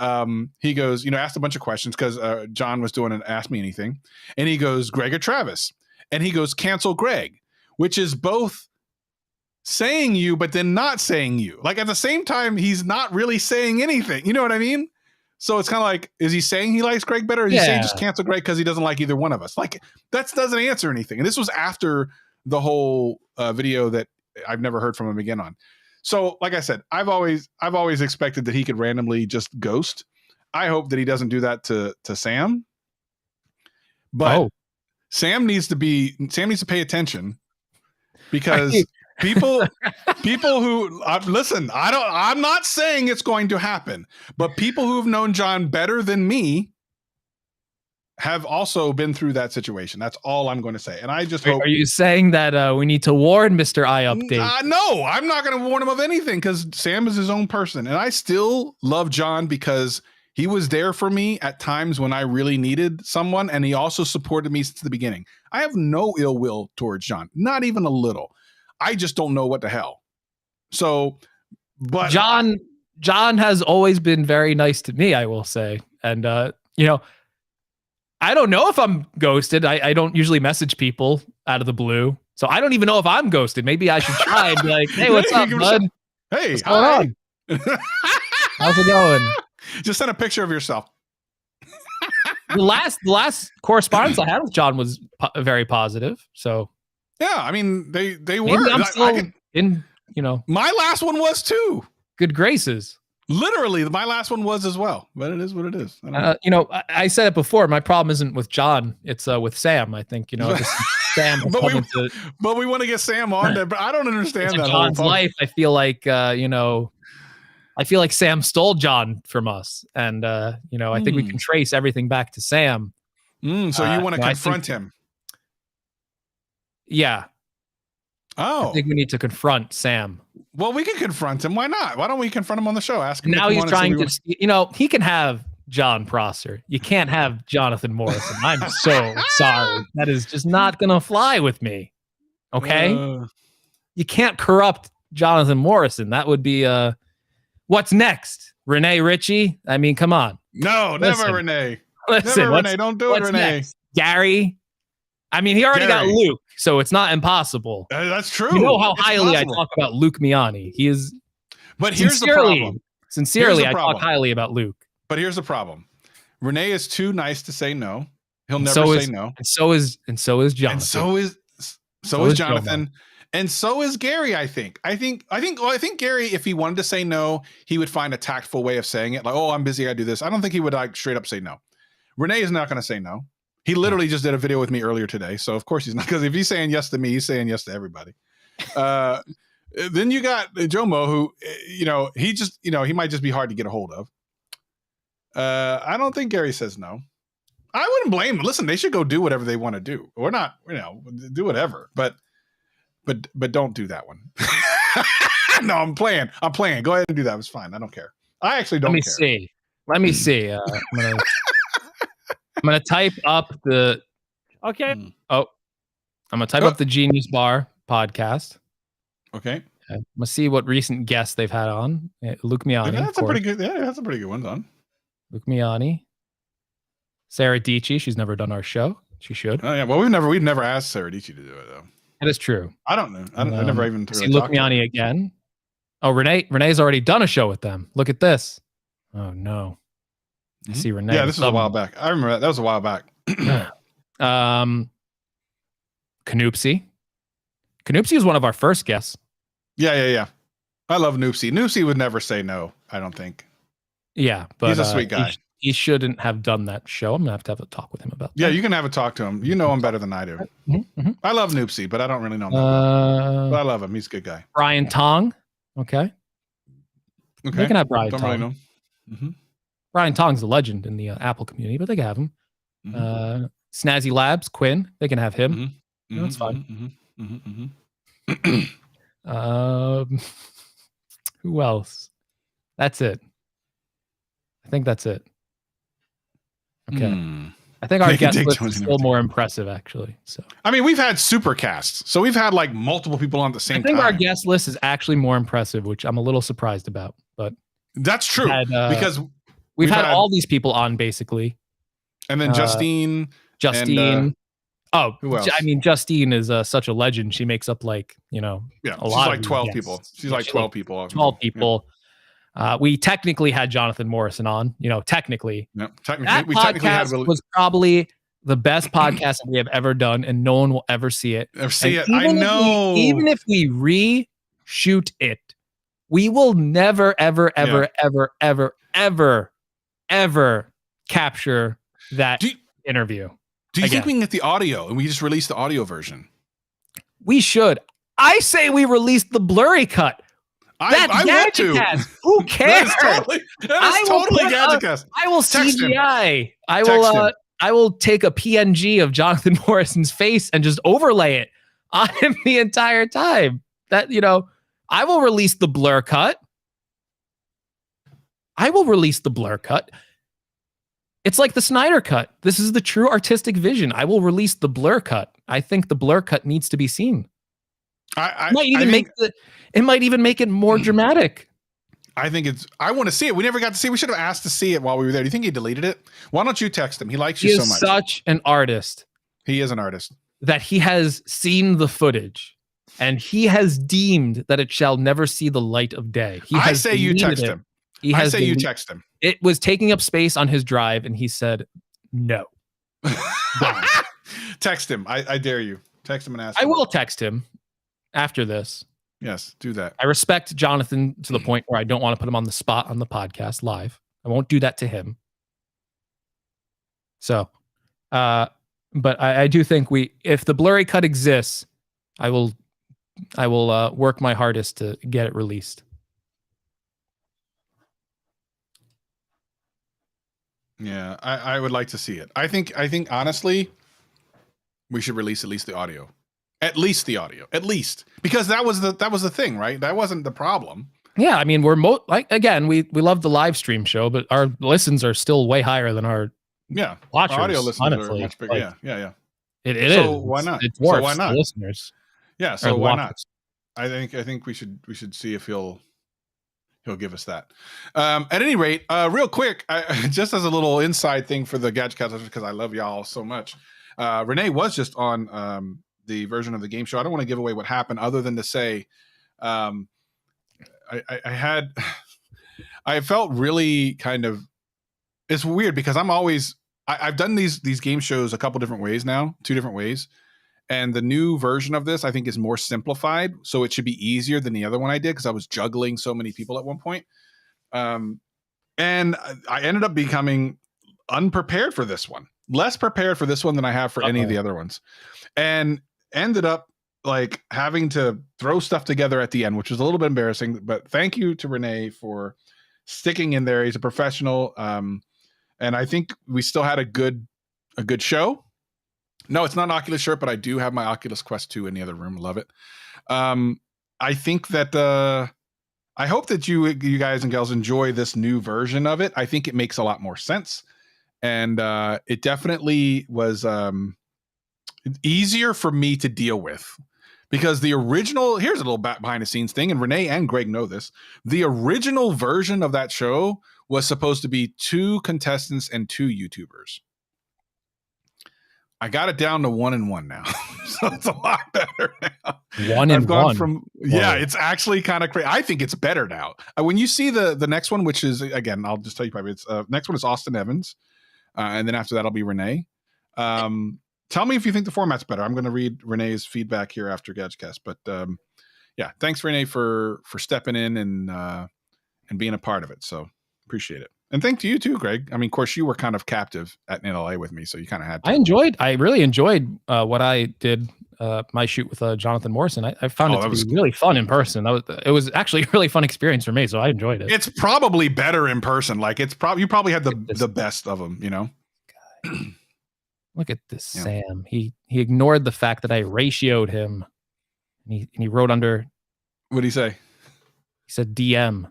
he goes, asked a bunch of questions because John was doing an Ask Me Anything. And he goes, Greg or Travis? And he goes, cancel Greg, which is both saying you, but then not saying you. Like at the same time, he's not really saying anything. You know what I mean? So it's kind of like, is he saying he likes Greg better? Or is he saying just cancel Greg because he doesn't like either one of us? Like that doesn't answer anything. And this was after the whole video that I've never heard from him again on. So like I said, I've always expected that he could randomly just ghost. I hope that he doesn't do that to Sam. But Sam needs to pay attention because people who listen, I'm not saying it's going to happen, but people who've known John better than me have also been through that situation. That's all I'm going to say. And I just hope. Are you saying that we need to warn Mr. I Update? No, I'm not going to warn him of anything because Sam is his own person. And I still love John because he was there for me at times when I really needed someone. And he also supported me since the beginning. I have no ill will towards John, not even a little. I just don't know what the hell. So, but John has always been very nice to me, I will say. And, I don't know if I'm ghosted. I don't usually message people out of the blue. So I don't even know if I'm ghosted. Maybe I should try and be like, hey, what's up, bud? Hey, what's going on? How's it going? Just send a picture of yourself. The last correspondence I had with John was very positive. So yeah, I mean, they were. Maybe I'm still in, my last one was too. Good graces. Literally, my last one was as well, but it is what it is. I said it before. My problem isn't with John; it's with Sam. I think Sam. but we want to get Sam on there. But I don't understand that. John's life. I feel like Sam stole John from us, and I think we can trace everything back to Sam. So you want to confront him? Yeah. Oh, I think we need to confront Sam. Well, we can confront him. Why not? Why don't we confront him on the show? Ask him. Now he's trying to, he can have John Prosser. You can't have Jonathan Morrison. I'm so sorry. That is just not gonna fly with me. Okay, you can't corrupt Jonathan Morrison. That would be what's next? Renee Ritchie? I mean, come on. No, Listen. never Renee. Listen, Never Renee. Don't do it, what's Renee. next? Gary? I mean, he already got Gary. Luke, so it's not impossible. That's true. You know how It's highly possible. I talk about Luke Miani. He is But here's the problem. Sincerely, Here's the I problem. talk highly about Luke. But here's the problem. Renee is too nice to say no. He'll And never so say is- no. And so is Jonathan. And so is Jonathan. And so is Gary, I think. I think Gary, if he wanted to say no, he would find a tactful way of saying it. Like, oh, I'm busy, I do this. I don't think he would like straight up say no. Renee is not going to say no. He literally just did a video with me earlier today. So of course he's not, because if he's saying yes to me, he's saying yes to everybody. Then you got Jomo, who, he might just be hard to get a hold of. I don't think Gary says no. I wouldn't blame them. Listen, they should go do whatever they want to do. We're not, do whatever, but don't do that one. No, I'm playing. Go ahead and do that. It's fine. I don't care. I actually don't care. Let me see. I'm gonna type up the. Okay. Oh, I'm gonna type up the Genius Bar podcast. Okay. I'm gonna see what recent guests they've had on. Luke Miani. That's a pretty good. Yeah, that's a pretty good one, on. Luke Miani. Sarah Dici. She's never done our show. She should. Oh yeah. Well, we've never asked Sarah Dici to do it though. That is true. I don't know. I never even see Luke Miani again. Oh, Renee's already done a show with them. Look at this. Oh no. I see Renee. Yeah, this was a while back. I remember that was a while back. Canoopsy. Canoopsy was one of our first guests. Yeah. I love Noopsy. Noopsy would never say no, I don't think. Yeah, but he's a sweet guy. He shouldn't have done that show. I'm gonna have to a talk with him about that. Yeah, you can have a talk to him. You know him better than I do. Mm-hmm. I love Noopsy, but I don't really know him that well. But I love him. He's a good guy. Brian Tong. Okay. They can have Brian Don't Tong. really know. Mm-hmm. Brian Tong's a legend in the Apple community, but they can have him. Mm-hmm. Snazzy Labs, Quinn, they can have him. Mm-hmm. That's fine. Mm-hmm. Who else? That's it. I think that's it. Okay. I think our guest list is still more impressive, actually. So I mean, we've had supercasts, so we've had like multiple people on at the same time. I think our guest list is actually more impressive, which I'm a little surprised about. But that's true because we've had all these people on basically, and then Justine. And, who else? I mean, Justine is such a legend. She makes up a lot. She's like 12 people. She's like 12 people. 12 people. Yeah. We technically had Jonathan Morrison on. Technically. Yeah, that podcast was probably the best podcast we have ever done, and no one will ever see it. I know. Even if we reshoot it, we will never, ever, ever, ever capture that interview. Do you think we can get the audio and we just release the audio version? We should. I say we release the blurry cut. I want to. Who cares? That is totally Gadgetcast. I will CGI. I will take a PNG of Jonathan Morrison's face and just overlay it on him the entire time. I will release the blur cut. It's like the Snyder cut. This is the true artistic vision. I will release the blur cut. I think the blur cut needs to be seen. It might even make it more dramatic. I want to see it. We never got to see it. We should have asked to see it while we were there. Do you think he deleted it? Why don't you text him? He likes you so much. He is such an artist. He is an artist. That he has seen the footage and he has deemed that it shall never see the light of day. I say you text him. You text him. It was taking up space on his drive and he said no. Text him. I dare you. Text him and ask him. I will text him after this. Yes, do that. I respect Jonathan to the point where I don't want to put him on the spot on the podcast live. I won't do that to him. So, but I do think if the blurry cut exists, I will work my hardest to get it released. Yeah, I would like to see it. I think honestly, we should release at least the audio. At least the audio. At least. Because that was the thing, right? That wasn't the problem. Yeah, I mean, we're like again, we love the live stream show, but our listens are still way higher than our watchers. Our audio listeners honestly, are much bigger. like, yeah. It So is. why not? It So why dwarfs not? the listeners. Yeah. or So the why not? watchers. I think we should see if he'll give us that. At any rate, real quick, just as a little inside thing for the Gadget Cast, because I love y'all so much. Renee was just on the version of the game show. I don't want to give away what happened, other than to say, I felt really kind of. It's weird because I've done these game shows a couple different ways now, 2 different ways. And the new version of this, I think, is more simplified. So it should be easier than the other one I did because I was juggling so many people at one point. And I ended up becoming unprepared for this one, less prepared for this one than I have for any of the other ones. And ended up like having to throw stuff together at the end, which was a little bit embarrassing. But thank you to Renee for sticking in there. He's a professional. And I think we still had a good show. No, it's not an Oculus shirt, but I do have my Oculus Quest 2 in the other room. Love it. I think that I hope that you guys and gals enjoy this new version of it. I think it makes a lot more sense. And it definitely was easier for me to deal with. Because the original, here's a little behind the scenes thing, and Renee and Greg know this. The original version of that show was supposed to be 2 contestants and 2 YouTubers. I got it down to 1 and 1 now. So it's a lot better now. 1 and 1. It's actually kind of crazy. I think it's better now. When you see the next one, which is, again, I'll just tell you probably, it's next one is Austin Evans. And then after that, I'll be Renee. Tell me if you think the format's better. I'm going to read Renee's feedback here after Gadgetcast. But yeah, thanks, Renee, for stepping in and being a part of it. So appreciate it. And thank to you too, Greg. I mean, of course, you were kind of captive in LA with me, so you kind of had to. I really enjoyed what I did, my shoot with Jonathan Morrison. I found it to be really fun in person. It was actually a really fun experience for me, so I enjoyed it. It's probably better in person. Like you probably had the best of them, you know? Look at this, Sam. He ignored the fact that I ratioed him. And he wrote under. What did he say? He said DM.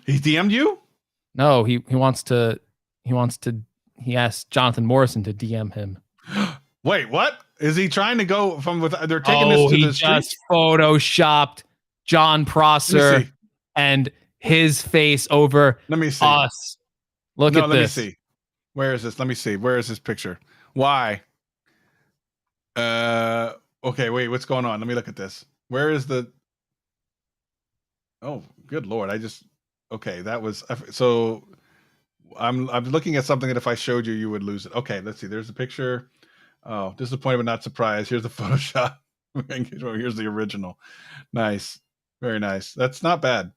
He DM'd you? No, he asked Jonathan Morrison to DM him. Wait, what? Is he trying to go from they're taking this to the street? He just photoshopped John Prosser and his face over Let me see. us. Look at this. Let me see. Where is this? Let me see. Where is this picture? Why? Okay, wait, what's going on? Let me look at this. Where is the Oh, good Lord. Okay, that was so I'm looking at something that if I showed you, you would lose it. Okay, let's see. There's the picture. Oh, disappointed but not surprised. Here's the Photoshop. Here's the original. Nice. Very nice. That's not bad.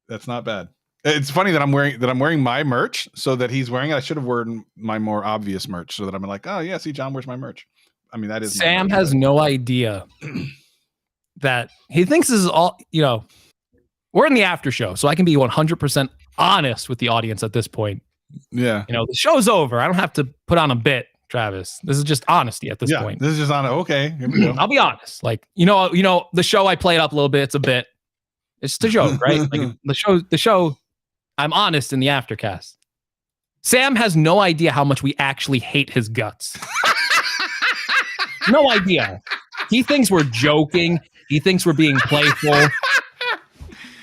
That's not bad. It's funny that I'm wearing my merch so that he's wearing it. I should have worn my more obvious merch so that I'm like, oh yeah, see, John wears my merch. I mean, that is Sam has no idea that he thinks this is all, we're in the after show, so I can be 100% honest with the audience at this point. Yeah. The show's over. I don't have to put on a bit, Travis. This is just honesty at this point. This is just on. Okay. Here we go. I'll be honest. Like, the show I played up a little bit. It's a bit. It's just a joke, right? Like the show. I'm honest in the aftercast. Sam has no idea how much we actually hate his guts. No idea. He thinks we're joking. He thinks we're being playful.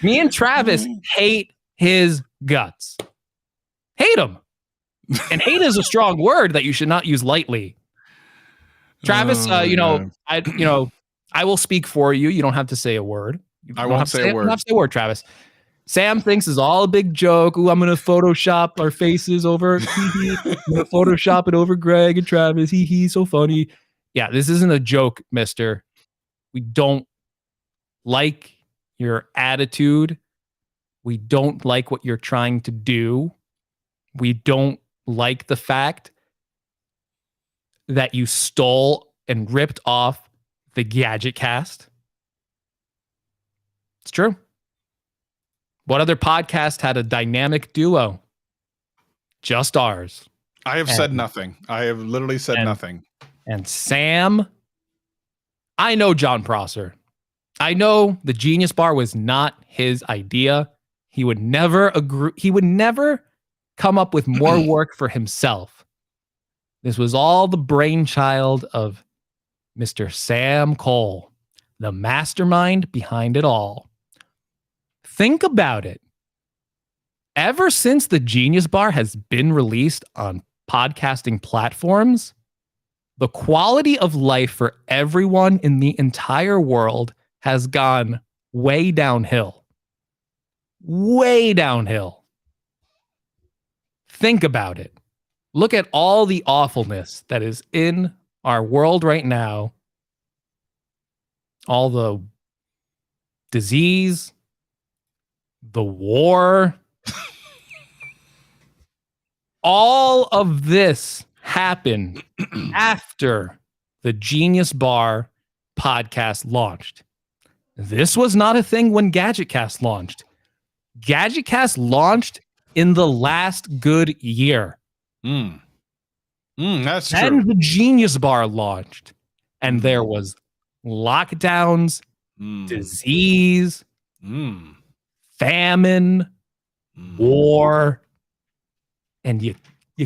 Me and Travis hate his guts. Hate him. And hate is a strong word that you should not use lightly. Travis, I will speak for you. You don't have to say a word. I won't say a word. You don't have to say a word, Travis. Sam thinks it's all a big joke. Ooh, I'm going to Photoshop our faces over. I'm going to Photoshop it over Greg and Travis. He's so funny. Yeah, this isn't a joke, mister. We don't like your attitude. We don't like what you're trying to do. We don't like the fact that you stole and ripped off the Gadget Cast. It's true. What other podcast had a dynamic duo? Just ours. I have said nothing. I have literally said nothing. And Sam, I know John Prosser. I know the Genius Bar was not his idea. He would never agree. He would never come up with more work for himself. This was all the brainchild of Mr. Sam Cole, the mastermind behind it all. Think about it. Ever since the Genius Bar has been released on podcasting platforms, the quality of life for everyone in the entire world has gone way downhill. Way downhill. Think about it. Look at all the awfulness that is in our world right now. All the disease, the war. All of this happened after the Genius Bar podcast launched. This was not a thing when GadgetCast launched. GadgetCast launched in the last good year. That's true. Then the Genius Bar launched, and there was lockdowns, disease, famine, war, and you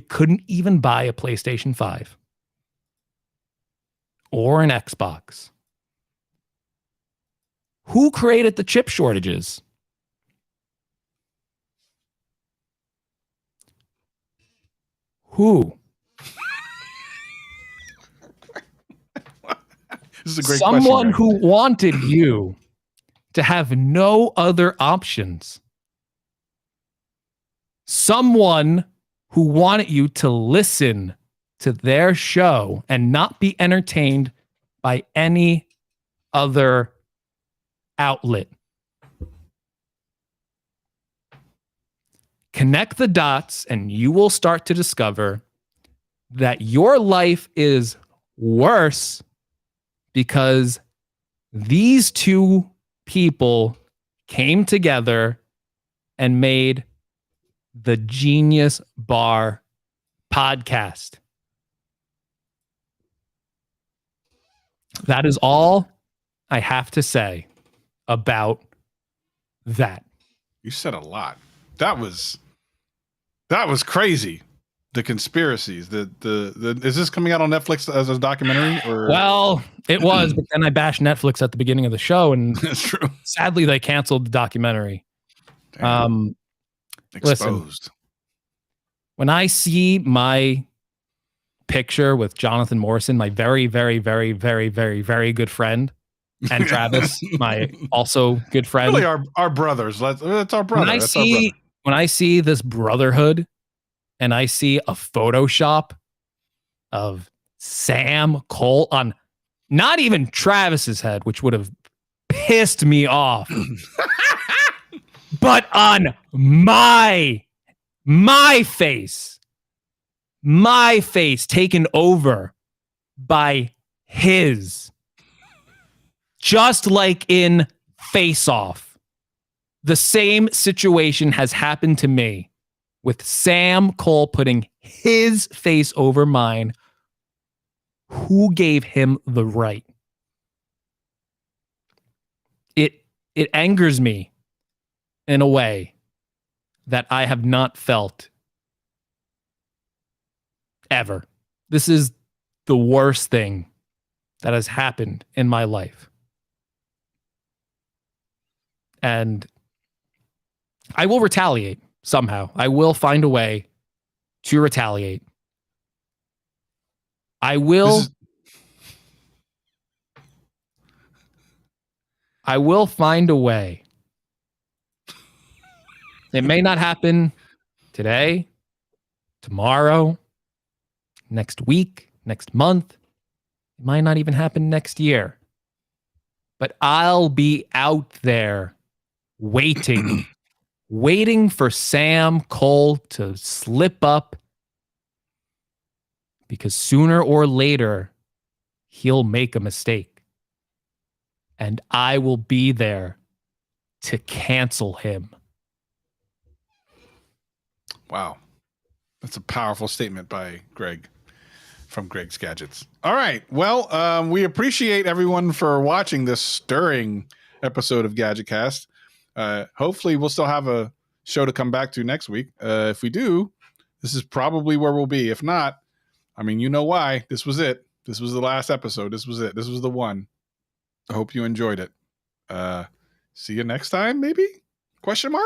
couldn't even buy a PlayStation 5 or an Xbox. Who created the chip shortages? Who? This is a great Someone question, who wanted you to have no other options. Someone who wanted you to listen to their show and not be entertained by any other outlet. Connect the dots and you will start to discover that your life is worse because these two people came together and made the Genius Bar podcast. That is all I have to say about that. You said a lot. That was crazy. The conspiracies. The is this coming out on Netflix as a documentary? Or Well, it was, but then I bashed Netflix at the beginning of the show, and that's true. sadly they canceled the documentary. Exposed. Listen, when I see my picture with Jonathan Morrison, my very, very, very, very, very, very good friend, and Travis, my also good friend. Really, our brothers. That's our brother. When I see this brotherhood, and I see a Photoshop of Sam Cole on not even Travis's head, which would have pissed me off, but on my face taken over by his, just like in Face Off. The same situation has happened to me with Sam Cole putting his face over mine. Who gave him the right? It angers me in a way that I have not felt ever. This is the worst thing that has happened in my life. And I will retaliate somehow. I will find a way to retaliate. I will find a way. It may not happen today, tomorrow, next week, next month. It might not even happen next year. But I'll be out there waiting for Sam Cole to slip up, because sooner or later he'll make a mistake. And I will be there to cancel him. Wow. That's a powerful statement by Greg. from Greg's Gadgets. All right. Well, we appreciate everyone for watching this stirring episode of Gadget Cast. Hopefully we'll still have a show to come back to next week. If we do, this is probably where we'll be. If not, I mean, you know why. This was it. This was the last episode. This was it. This was the one. I hope you enjoyed it. See you next time, maybe? Question mark?